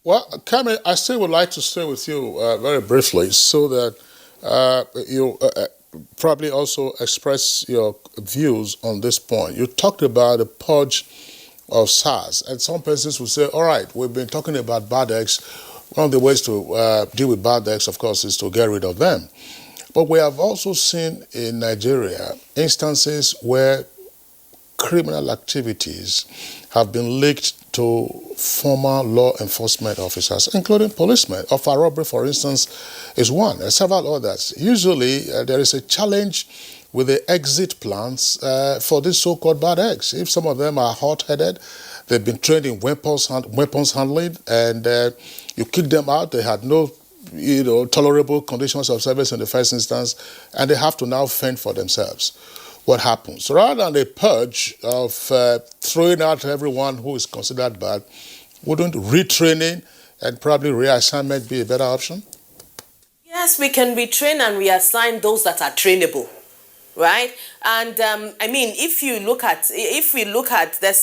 Well, Kemi, I still would like to stay with you very briefly so that you probably also express your views on this point. You talked about a purge of SARS, and some persons will say, all right, we've been talking about bad eggs. One of the ways to deal with bad eggs, of course, is to get rid of them. But we have also seen in Nigeria instances where criminal activities have been linked to former law enforcement officers, including policemen. Of a robbery, for instance, is one, and several others. Usually, there is a challenge with the exit plans for these so-called bad eggs. If some of them are hot-headed, they've been trained in weapons handling, and you kick them out, they had no tolerable conditions of service in the first instance, and they have to now fend for themselves. What happens? Rather than a purge of throwing out everyone who is considered bad, wouldn't retraining and probably reassignment be a better option? Yes, we can retrain and reassign those that are trainable, right? And I mean, if we look at, there's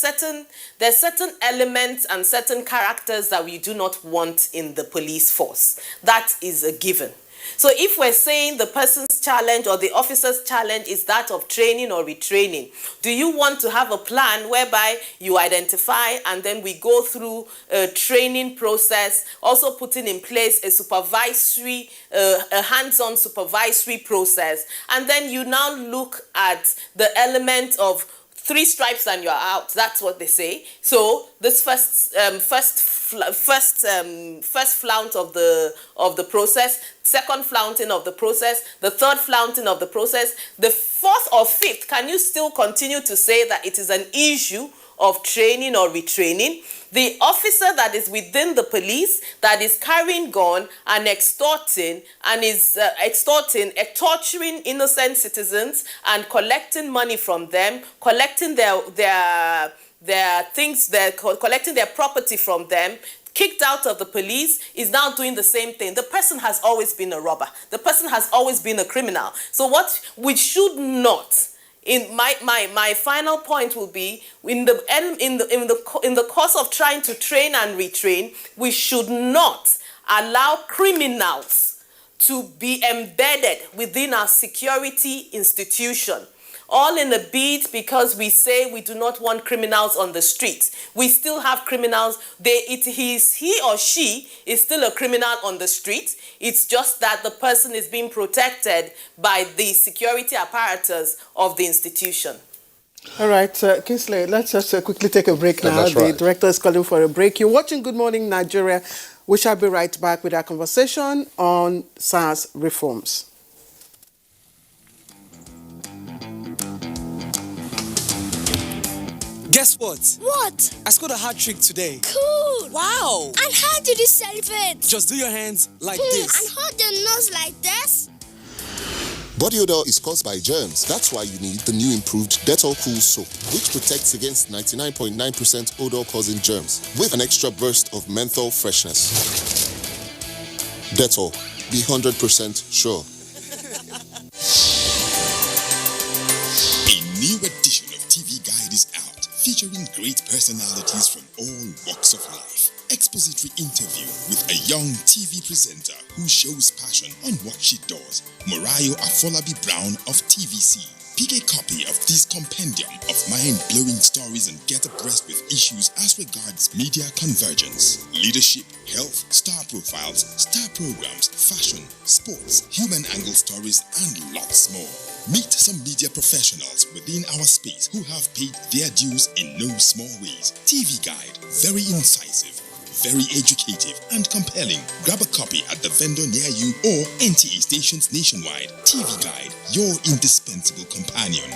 certain elements and certain characters that we do not want in the police force. That is a given. So if we're saying the person's challenge or the officer's challenge is that of training or retraining, do you want to have a plan whereby you identify and then we go through a training process, also putting in place a supervisory, a hands-on supervisory process, and then you now look at the element of 3 stripes and you're out. That's what they say. So this first flaunt of the process, second flaunting of the process, the third flaunting of the process, the fourth or fifth, can you still continue to say that it is an issue of training or retraining? The officer that is within the police that is carrying gun and extorting and is torturing innocent citizens and collecting money from them, collecting their things, collecting their property from them, kicked out of the police, is now doing the same thing. The person has always been a robber. The person has always been a criminal. So what we should not, in my final point will be, in the course of trying to train and retrain, we should not allow criminals to be embedded within our security institution. All in a bid because we say we do not want criminals on the streets. We still have criminals. He or she is still a criminal on the street. It's just that the person is being protected by the security apparatus of the institution. All right, Kingsley, let's just quickly take a break now. That's right. The director is calling for a break. You're watching Good Morning Nigeria. We shall be right back with our conversation on SARS reforms. Guess what? What? I scored a hat trick today. Cool! Wow! And how did you celebrate? Just do your hands like this. And hold your nose like this? Body odor is caused by germs. That's why you need the new improved Dettol Cool Soap, which protects against 99.9% odor-causing germs with an extra burst of menthol freshness. Dettol, be 100% sure. A new edition of TV Guide is out, featuring great personalities from all walks of life. Expository interview with a young TV presenter who shows passion on what she does, Morayo Afolabi Brown of TVC. Pick a copy of this compendium of mind-blowing stories and get abreast with issues as regards media convergence, leadership, health, star profiles, star programs, fashion, sports, human angle stories, and lots more. Meet some media professionals within our space who have paid their dues in no small ways. TV Guide, very incisive, very educative and compelling. Grab a copy at the vendor near you or NTA stations nationwide. TV Guide, your indispensable companion.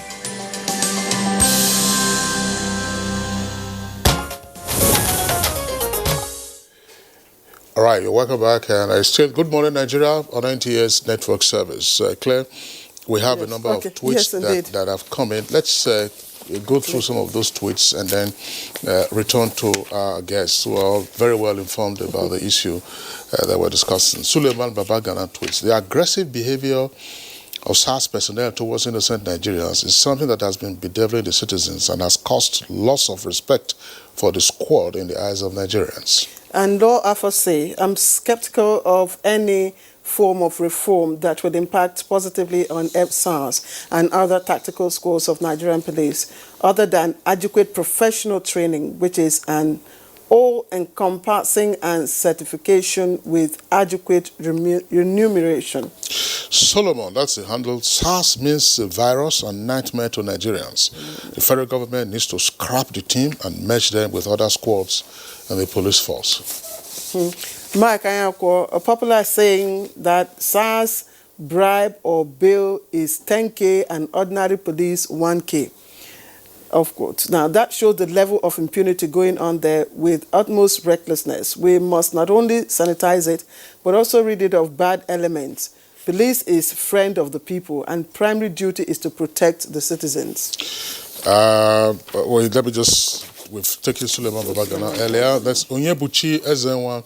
All right, you're welcome back. And I still, Good Morning Nigeria on NTS network service. Claire, we have a number of tweets that have come in. Let's go through some of those tweets and then return to our guests who are very well informed about the issue that we're discussing. Suleiman Babagana tweets, the aggressive behavior of SARS personnel towards innocent Nigerians is something that has been bedeviling the citizens and has caused loss of respect for the squad in the eyes of Nigerians. And Law Afase, I'm skeptical of any form of reform that would impact positively on SARS and other tactical squads of Nigerian police, other than adequate professional training, which is an all-encompassing and certification with adequate remuneration. Solomon, that's the handle. SARS means a virus and nightmare to Nigerians. The federal government needs to scrap the team and merge them with other squads in the police force. Mike Ayako, a popular saying that SARS bribe or bail is 10K and ordinary police 1K. Of course. Now, that shows the level of impunity going on there with utmost recklessness. We must not only sanitize it, but also rid it of bad elements. Police is friend of the people, and primary duty is to protect the citizens. Well, let me just, we've taken Suleiman Babagana earlier. That's Onyebuchi Ezenwa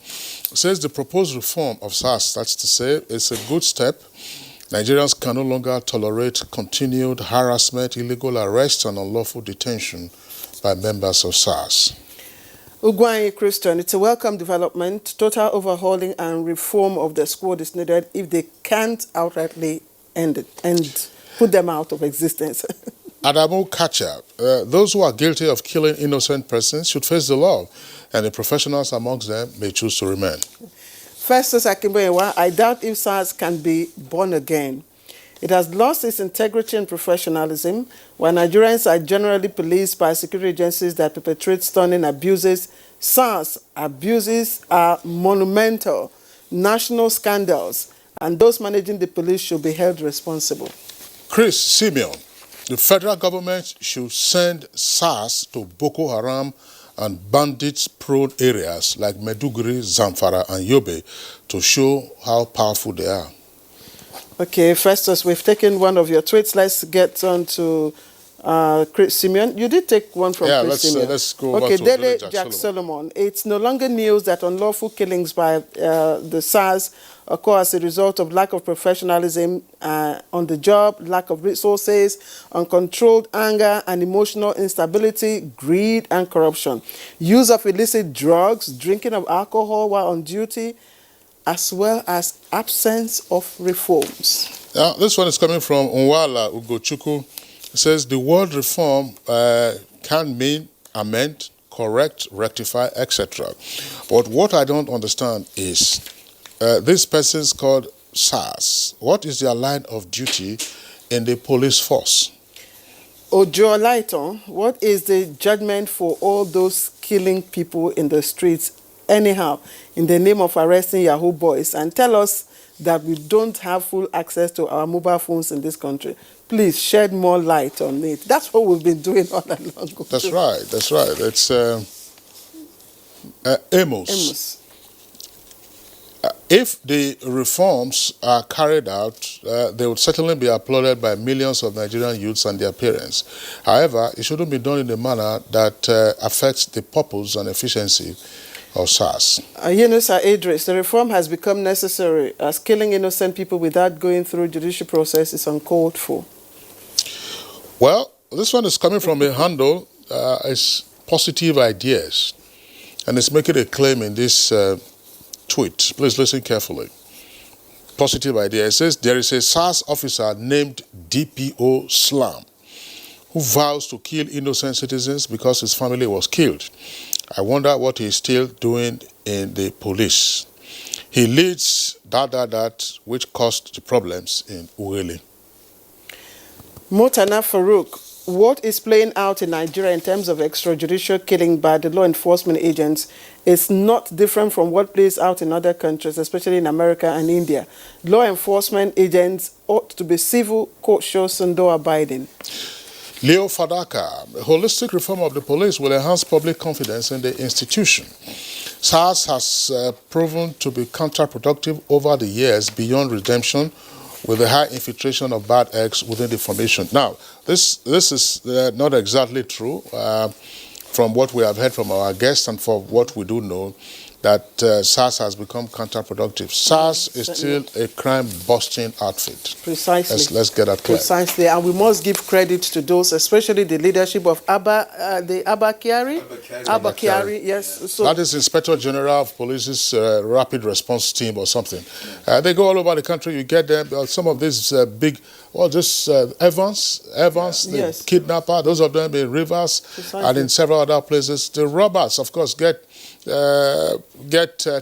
says the proposed reform of SARS, that's to say, it's a good step. Nigerians can no longer tolerate continued harassment, illegal arrests, and unlawful detention by members of SARS. Ugwanye Christian, it's a welcome development. Total overhauling and reform of the squad is needed if they can't outrightly end it and put them out of existence. Adamu Kacha, those who are guilty of killing innocent persons should face the law, and the professionals amongst them may choose to remain. Festus Akimboyewa, I doubt if SARS can be born again. It has lost its integrity and professionalism, while Nigerians are generally policed by security agencies that perpetrate stunning abuses. SARS abuses are monumental, national scandals, and those managing the police should be held responsible. Chris Simeon, the federal government should send SARS to Boko Haram and bandits-prone areas like Meduguri, Zamfara, and Yobe to show how powerful they are. Okay, Festus, we've taken one of your tweets. Let's get on to Chris Simeon. You did take one from Chris Simeon. Let's go over okay, to Dele Jack Jack Solomon. It's no longer news that unlawful killings by the SARS occur as a result of lack of professionalism on the job, lack of resources, uncontrolled anger and emotional instability, greed and corruption, use of illicit drugs, drinking of alcohol while on duty, as well as absence of reforms. Now, this one is coming from Nwala Ugochukwu. It says the word reform can mean amend, correct, rectify, etc. But what I don't understand is this person's called SARS. What is their line of duty in the police force? Ojo Laiton, what is the judgment for all those killing people in the streets anyhow in the name of arresting Yahoo boys? And tell us that we don't have full access to our mobile phones in this country. Please shed more light on it. That's what we've been doing all along. That's right, that's right. It's Amos. If the reforms are carried out, they would certainly be applauded by millions of Nigerian youths and their parents. However, it shouldn't be done in a manner that affects the purpose and efficiency of SARS. Yunusa Idris, the reform has become necessary as killing innocent people without going through judicial process is uncalled for. Well, this one is coming from a handle, it's Positive Ideas, and it's making a claim in this tweet. Please listen carefully. Positive Idea. It says there is a SARS officer named DPO Slam who vows to kill innocent citizens because his family was killed. I wonder what he's still doing in the police. He leads that which caused the problems in Uele. Motana Farouk, what is playing out in Nigeria in terms of extrajudicial killing by the law enforcement agents is not different from what plays out in other countries, especially in America and India. Law enforcement agents ought to be civil, cautious, and law-abiding. Leo Fadaka, holistic reform of the police will enhance public confidence in the institution. SARS has proven to be counterproductive over the years beyond redemption, with the high infiltration of bad eggs within the formation. Now, this is not exactly true from what we have heard from our guests and for what we do know, that SARS has become counterproductive. SARS is still a crime-busting outfit. Precisely. Let's get that clear. Precisely, and we must give credit to those, especially the leadership of Abba Kyari, yes. So that is Inspector General of Police's Rapid Response Team or something. They go all over the country. You get them. Some of these Evans, the yes. kidnapper, those of them in Rivers. Precisely. And in several other places. The robbers, of course, get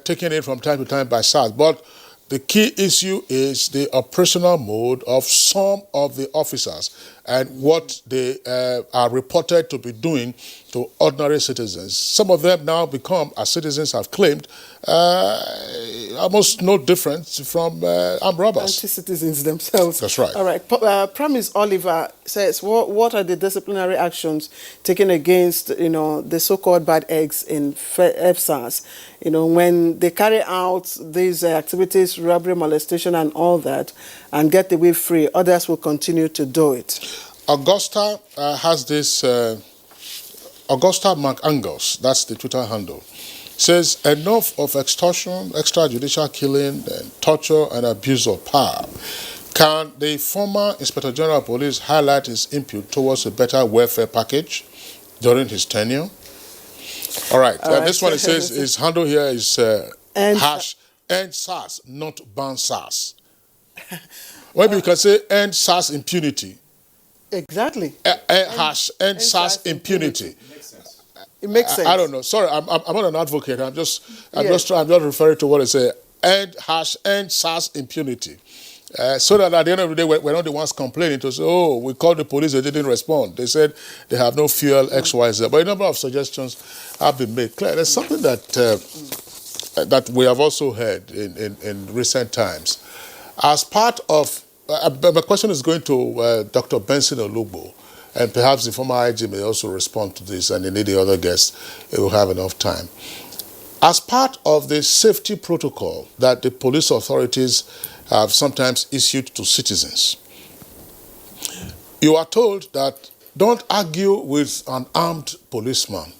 taken in from time to time by SARS. But the key issue is the operational mode of some of the officers and what they are reported to be doing to ordinary citizens. Some of them now become, as citizens have claimed, almost no different from armed robbers. Anti-citizens themselves. That's right. All right. Promise Oliver says, what are the disciplinary actions taken against, the so-called bad eggs in FSARS? When they carry out these activities, robbery, molestation, and all that, and get away free, others will continue to do it. Augusta has this, Augusta McAngus, that's the Twitter handle, says enough of extortion, extrajudicial killing, and torture and abuse of power. Can the former Inspector General of Police highlight his input towards a better welfare package during his tenure? All right. This one, it says his handle here is hash end SARS, not ban SARS. Maybe you can say end SARS impunity. Exactly. Hash end SARS impunity. It makes sense. I don't know. Sorry, I'm not an advocate. I'm just referring to what it says. End SARS impunity. So that at the end of the day, we're not the ones complaining to say, oh, we called the police, they didn't respond. They said they have no fuel, X, Y, Z. But a number of suggestions have been made. Claire, there's something that we have also heard in recent times. As part of, my question is going to Dr. Benson Olugbo, and perhaps the former IG may also respond to this, and any of the other guests will have enough time. As part of the safety protocol that the police authorities have sometimes issued to citizens, you are told that don't argue with an armed policeman.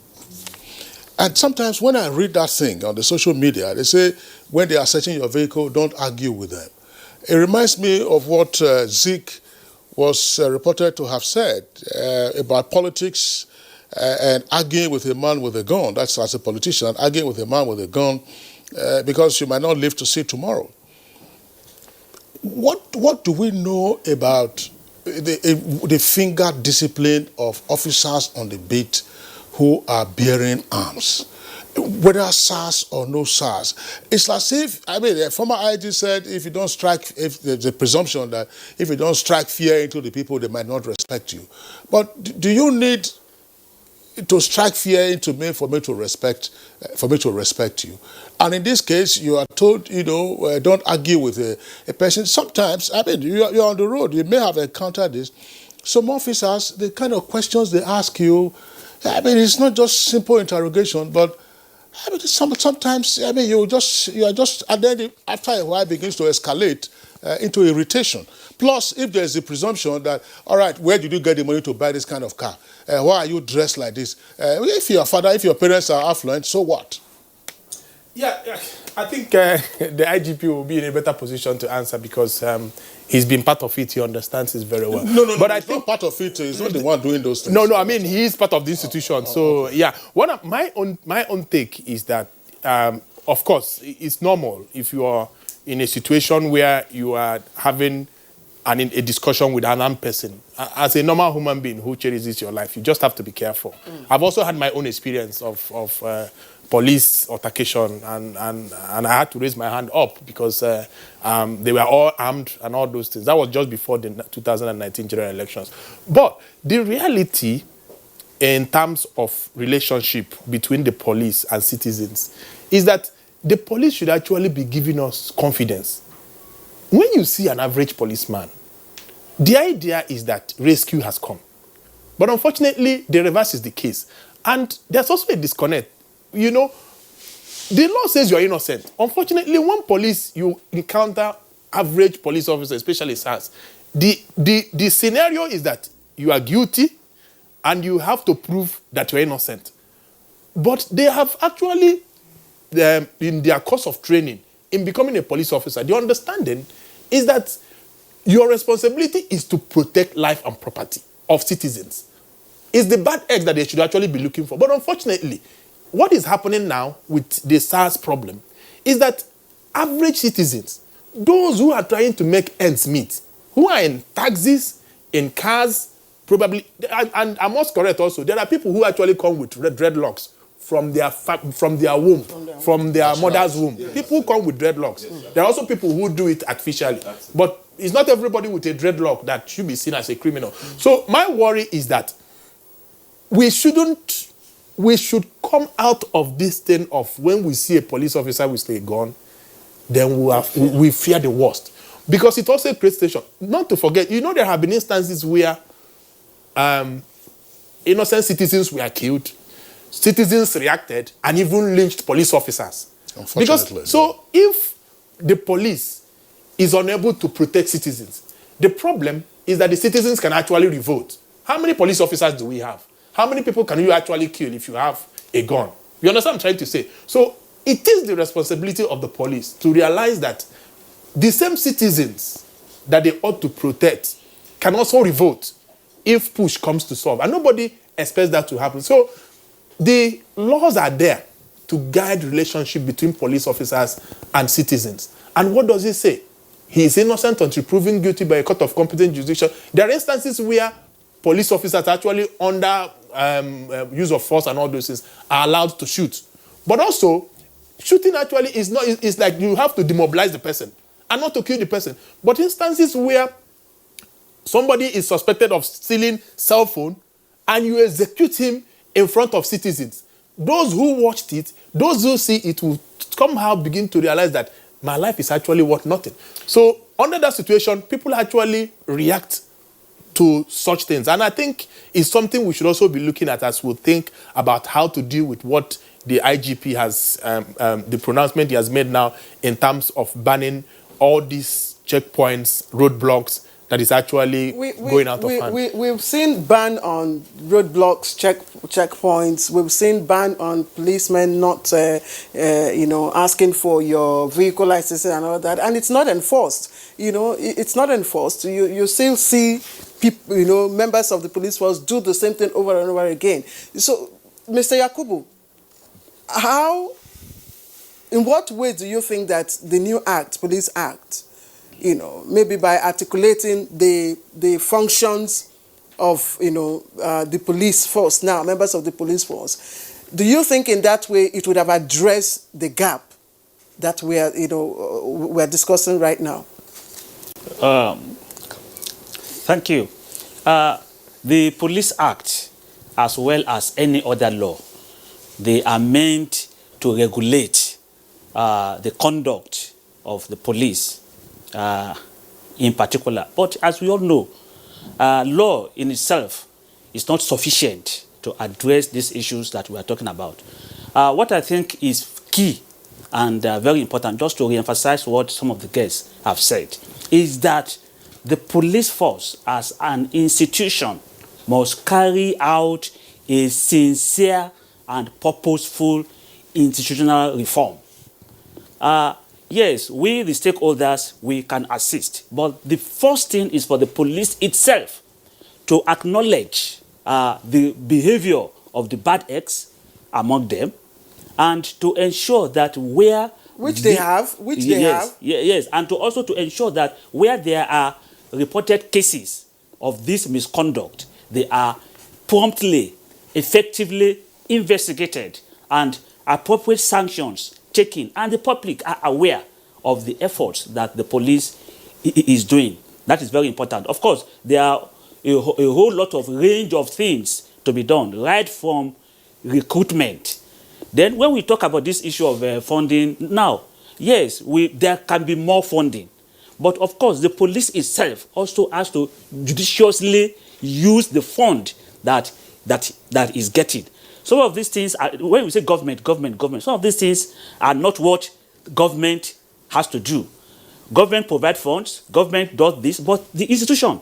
And sometimes when I read that thing on the social media, they say when they are searching your vehicle, don't argue with them. It reminds me of what Zeke was reported to have said about politics and arguing with a man with a gun. That's as a politician, arguing with a man with a gun because you might not live to see tomorrow. What do we know about the finger discipline of officers on the beat who are bearing arms? Whether SARS or no SARS, it's as if, the former IG said, if you don't strike, if there's a presumption that if you don't strike fear into the people, they might not respect you. But do you need to strike fear into me for me to respect you? And in this case, you are told, don't argue with a person. Sometimes, you're on the road, you may have encountered this. Some officers, the kind of questions they ask you, it's not just simple interrogation, but sometimes, you are just, and then after a while, it begins to escalate into irritation. Plus, if there is a presumption that, all right, where did you get the money to buy this kind of car? Why are you dressed like this? If your parents are affluent, so what? Yeah, I think the IGP will be in a better position to answer because he's been part of it. He understands it very well. No, but I think part of it. He's not the one doing those things. No, he is part of the institution. Yeah, my own take is that, of course, it's normal if you are in a situation where you are having a discussion with an armed person. As a normal human being who cherishes your life, you just have to be careful. I've also had my own experience of police altercation, and I had to raise my hand up because they were all armed and all those things. That was just before the 2019 general elections. But the reality in terms of relationship between the police and citizens is that the police should actually be giving us confidence. When you see an average policeman, the idea is that rescue has come. But unfortunately, the reverse is the case. And there's also a disconnect. The law says you're innocent. Unfortunately, when police, you encounter average police officers, especially SARS, the scenario is that you are guilty and you have to prove that you're innocent. But they have actually, in their course of training, in becoming a police officer, the understanding is that your responsibility is to protect life and property of citizens. It's the bad eggs that they should actually be looking for. But unfortunately, what is happening now with the SARS problem is that average citizens, those who are trying to make ends meet, who are in taxis, in cars, probably, and I must correct also, there are people who actually come with dreadlocks from their womb, from their mother's womb. People come with dreadlocks. There are also people who do it artificially. But it's not everybody with a dreadlock that should be seen as a criminal. So my worry is that we should come out of this thing of when we see a police officer with a gun, then we fear the worst. Because it also creates tension. Not to forget, there have been instances where innocent citizens were killed, citizens reacted, and even lynched police officers. So if the police is unable to protect citizens, the problem is that the citizens can actually revolt. How many police officers do we have? How many people can you actually kill if you have a gun? You understand what I'm trying to say? So it is the responsibility of the police to realize that the same citizens that they ought to protect can also revolt if push comes to shove. And nobody expects that to happen. So the laws are there to guide relationship between police officers and citizens. And what does it say? He is innocent until proven guilty by a court of competent jurisdiction. There are instances where police officers actually under use of force and all those things are allowed to shoot. But also, shooting actually is not, it's like you have to demobilize the person and not to kill the person. But instances where somebody is suspected of stealing cell phone and you execute him in front of citizens, those who watched it, those who see it will somehow begin to realize that my life is actually worth nothing. So under that situation, people actually react to such things. And I think it's something we should also be looking at as we think about how to deal with what the IGP has, the pronouncement he has made now in terms of banning all these checkpoints, roadblocks, that is actually going out of hand. We've seen ban on roadblocks, checkpoints. We've seen ban on policemen not, asking for your vehicle license and all that. And it's not enforced. It's not enforced. You still see people, members of the police force do the same thing over and over again. So, Mr. Yakubu, in what way do you think that the new act, Police Act, maybe by articulating the functions of, the police force now, members of the police force, do you think in that way it would have addressed the gap that we're discussing right now? Thank you. The Police Act, as well as any other law, they are meant to regulate the conduct of the police in particular. But as we all know, law in itself is not sufficient to address these issues that we are talking about. What I think is key and very important, just to re-emphasize what some of the guests have said, is that the police force as an institution must carry out a sincere and purposeful institutional reform. Yes, we, the stakeholders, we can assist. But the first thing is for the police itself to acknowledge the behavior of the bad eggs among them and to ensure that where... they have. Yes, and to also to ensure that where there are reported cases of this misconduct, they are promptly, effectively investigated and appropriate sanctions taken, and the public are aware of the efforts that the police is doing. That is very important. Of course, there are a whole lot of range of things to be done, right from recruitment. Then when we talk about this issue of funding, now, yes, there can be more funding. But of course, the police itself also has to judiciously use the fund that is getting. Some of these things, when we say government, some of these things are not what government has to do. Government provides funds, government does this, but the institution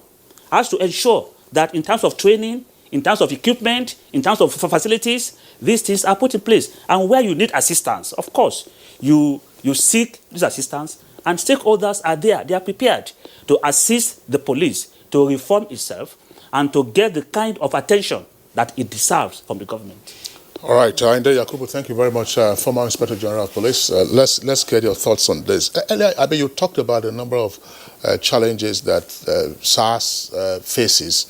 has to ensure that in terms of training, in terms of equipment, in terms of facilities, these things are put in place. And where you need assistance, of course, you seek this assistance, and stakeholders are there. They are prepared to assist the police to reform itself and to get the kind of attention that it deserves from the government. All right, Inde Yakubu, thank you very much, former Inspector General of Police. Let's get your thoughts on this. I mean, you talked about a number of challenges that SARS faces.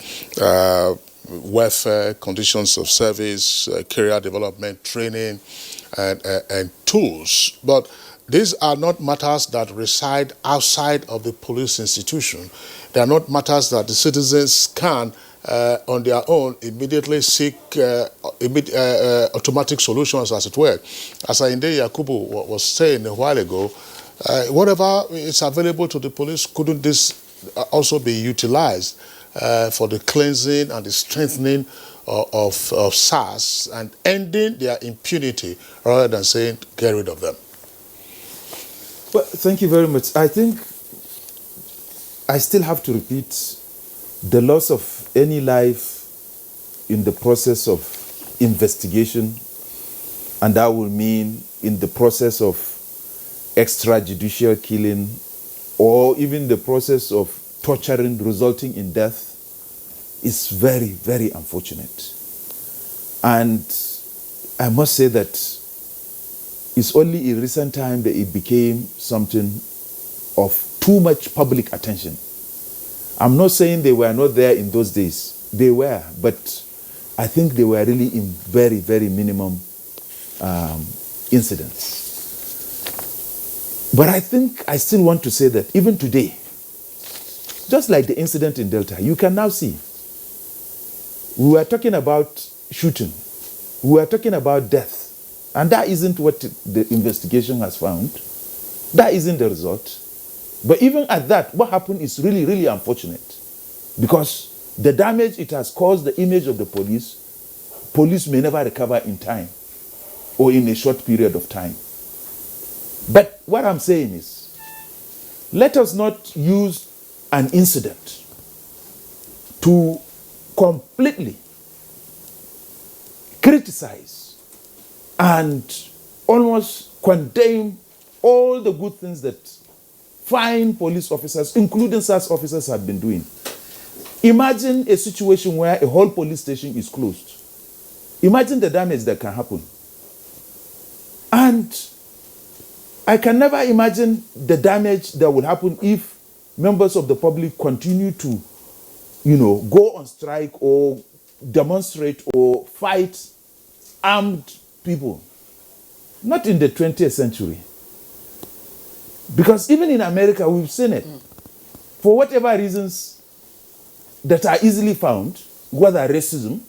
welfare, conditions of service, career development, training, and tools. But these are not matters that reside outside of the police institution. They are not matters that the citizens can, on their own, immediately seek automatic solutions, as it were. As Ainde Yakubu was saying a while ago, whatever is available to the police, couldn't this also be utilized for the cleansing and the strengthening of SARS and ending their impunity rather than saying get rid of them? Well, thank you very much. I think I still have to repeat, the loss of any life in the process of investigation, and that will mean in the process of extrajudicial killing, or even the process of torturing resulting in death, is very, very unfortunate. And I must say that it's only in recent time that it became something of too much public attention. I'm not saying they were not there in those days. They were, but I think they were really in very, very minimum incidents. But I think I still want to say that even today, just like the incident in Delta, you can now see, we were talking about shooting, we were talking about death, and that isn't what the investigation has found. That isn't the result. But even at that, what happened is really, really unfortunate, because the damage it has caused the image of the police may never recover in time or in a short period of time. But what I'm saying is, let us not use an incident to completely criticize and almost condemn all the good things that fine police officers, including SARS officers, have been doing. Imagine a situation where a whole police station is closed. Imagine the damage that can happen. And I can never imagine the damage that will happen if members of the public continue to, go on strike or demonstrate or fight armed people. Not in the 20th century. Because even in America, we've seen it. For whatever reasons that are easily found, whether racism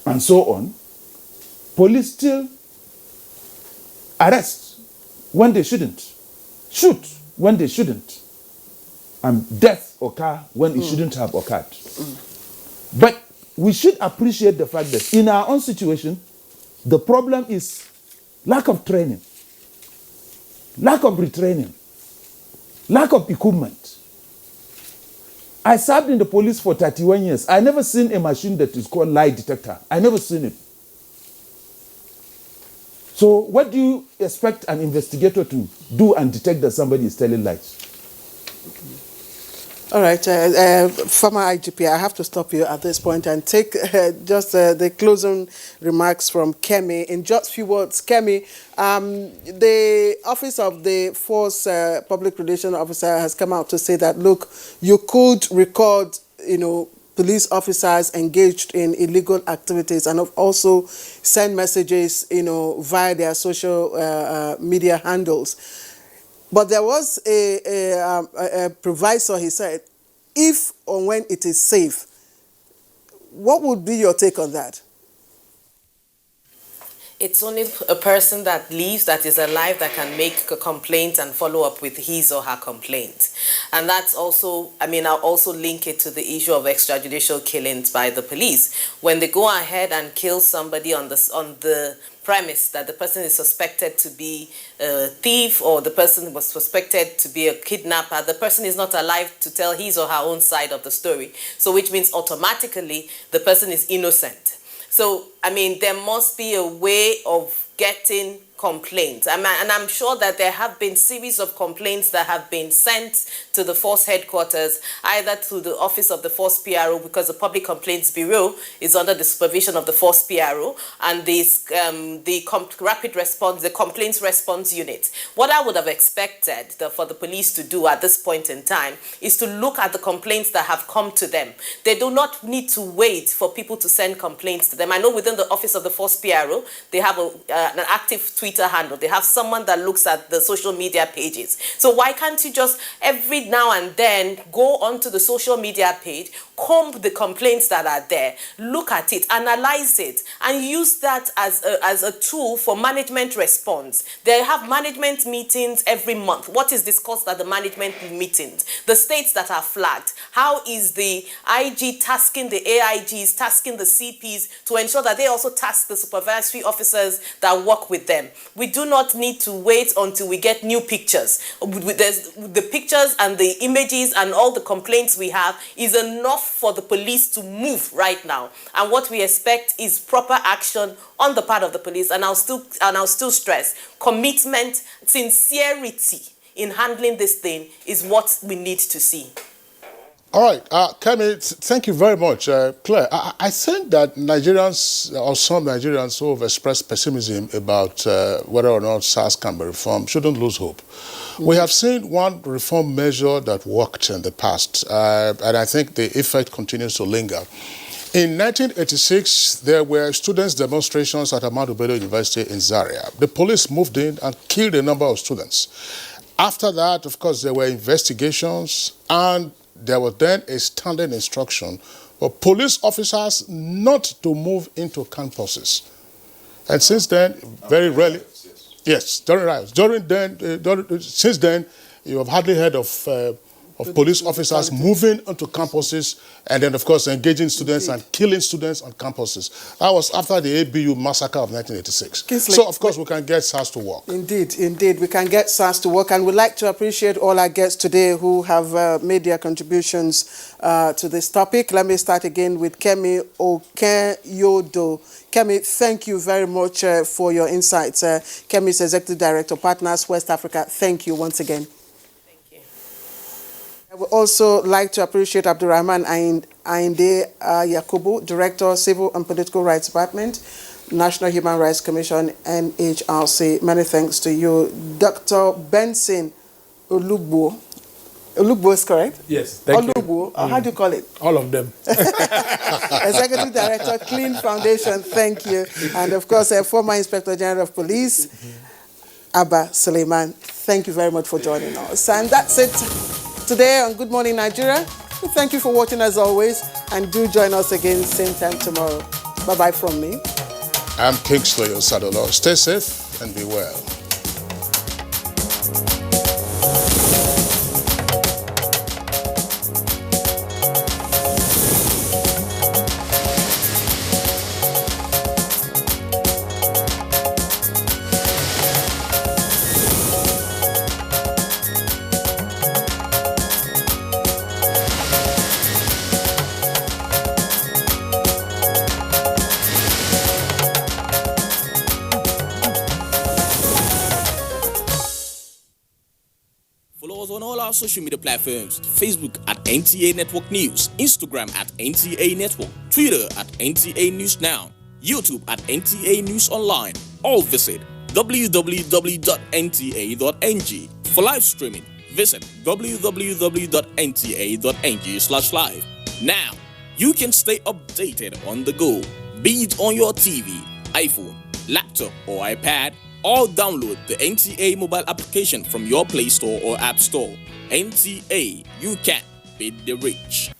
and so on, police still arrest when they shouldn't, shoot when they shouldn't, and death occur when it shouldn't have occurred. But we should appreciate the fact that in our own situation, the problem is lack of training, lack of retraining, lack of equipment. I served in the police for 31 years. I never seen a machine that is called lie detector. I never seen it. So what do you expect an investigator to do and detect that somebody is telling lies? All right, former IGP, I have to stop you at this point and take just the closing remarks from Kemi. In just few words, Kemi, the Office of the Force Public Relations Officer has come out to say that, look, you could record, police officers engaged in illegal activities and also send messages, via their social media handles. But there was a provisor, he said, if or when it is safe. What would be your take on that? It's only a person that lives, that is alive, that can make a complaint and follow up with his or her complaint. And that's also, I'll also link it to the issue of extrajudicial killings by the police. When they go ahead and kill somebody on the premise that the person is suspected to be a thief or the person was suspected to be a kidnapper, the person is not alive to tell his or her own side of the story. So which means automatically the person is innocent. So, there must be a way of getting complaints. And I'm sure that there have been series of complaints that have been sent to the force headquarters, either to the office of the force PRO, because the Public Complaints Bureau is under the supervision of the force PRO, and rapid response, the complaints response unit. What I would have expected for the police to do at this point in time is to look at the complaints that have come to them. They do not need to wait for people to send complaints to them. I know within the office of the force PRO, they have an active Twitter handle. They have someone that looks at the social media pages. So why can't you just every now and then go onto the social media page, comb the complaints that are there, look at it, analyze it, and use that as a tool for management response. They have management meetings every month. What is discussed at the management meetings? The states that are flagged. How is the IG tasking the AIGs, tasking the CPs to ensure that they also task the supervisory officers that work with them? We do not need to wait until we get new pictures. There's the pictures and the images and all the complaints we have is enough for the police to move right now. And what we expect is proper action on the part of the police. And I'll still stress, commitment, sincerity in handling this thing is what we need to see. All right, Kemi, thank you very much. Claire, I think that Nigerians, or some Nigerians who have expressed pessimism about whether or not SARS can be reformed, shouldn't lose hope. We have seen one reform measure that worked in the past, and I think the effect continues to linger. In 1986, there were students' demonstrations at Ahmadu Bello University in Zaria. The police moved in and killed a number of students. After that, of course, there were investigations, and there was then a standing instruction for police officers not to move into campuses. And since then, very rarely, yes, during riots. Since then, you have hardly heard of police officers moving onto campuses and then, of course, engaging students and killing students on campuses. That was after the ABU massacre of 1986. Kingsley, so, of course, we can get SARS to work. Indeed, we can get SARS to work. And we'd like to appreciate all our guests today who have made their contributions to this topic. Let me start again with Kemi Okenyodo. Kemi, thank you very much for your insights. Kemi is Executive Director, Partners West Africa. Thank you once again. I would also like to appreciate Abdurrahman Ainde Yakubu, Director, Civil and Political Rights Department, National Human Rights Commission, NHRC. Many thanks to you. Dr. Benson Olugbo. Olugbo is correct? Yes, thank you. Olugbo, how do you call it? All of them. Executive Director, Clean Foundation, thank you. And of course, former Inspector General of Police, Abba Suleiman. Thank you very much for joining us. And that's it today on Good Morning Nigeria. Thank you for watching as always, and do join us again same time tomorrow. Bye-bye from me. I'm Kingsley Osadolo. Stay safe and be well. Social media platforms: Facebook at NTA Network News, Instagram at NTA Network, Twitter at NTA News Now, YouTube at NTA News Online. Or visit www.nta.ng. For live streaming, visit www.nta.ng/live. Now, you can stay updated on the go, be it on your TV, iPhone, laptop, or iPad, or download the NTA mobile application from your Play Store or App Store. NTA, you can beat the rich.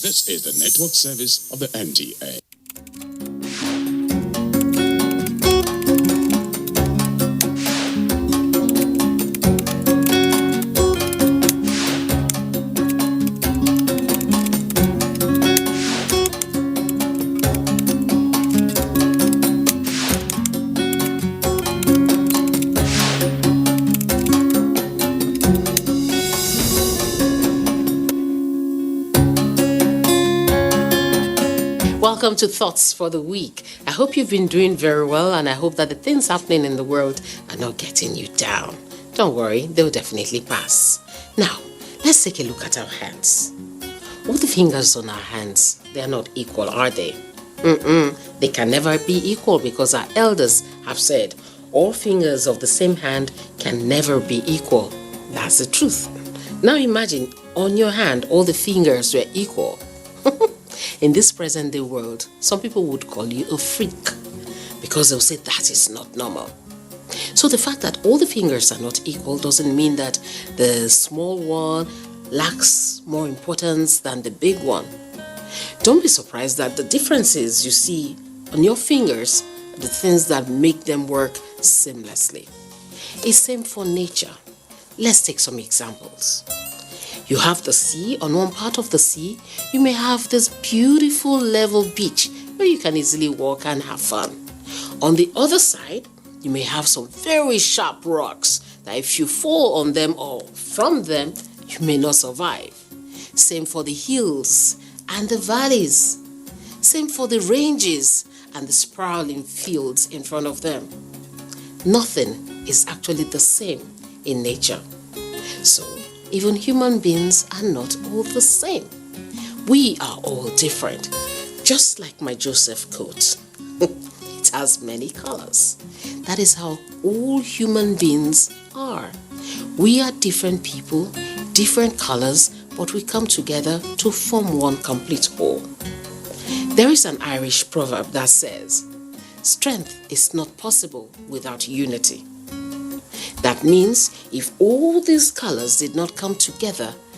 This is the network service of the NTA. Welcome to Thoughts for the Week. I hope you've been doing very well, and I hope that the things happening in the world are not getting you down. Don't worry, they'll definitely pass. Now, let's take a look at our hands. All the fingers on our hands, they are not equal, are they? They can never be equal because our elders have said all fingers of the same hand can never be equal. That's the truth. Now imagine on your hand all the fingers were equal. In this present day world, some people would call you a freak because they'll say that is not normal. So the fact that all the fingers are not equal doesn't mean that the small one lacks more importance than the big one. Don't be surprised that the differences you see on your fingers are the things that make them work seamlessly. It's same for nature. Let's take some examples. You have the sea. On one part of the sea, you may have this beautiful level beach where you can easily walk and have fun. On the other side, you may have some very sharp rocks that if you fall on them or from them, you may not survive. Same for the hills and the valleys. Same for the ranges and the sprawling fields in front of them. Nothing is actually the same in nature. So, even human beings are not all the same. We are all different. Just like my Joseph coat. It has many colors. That is how all human beings are. We are different people, different colors, but we come together to form one complete whole. There is an Irish proverb that says, "Strength is not possible without unity." That means if all these colors did not come together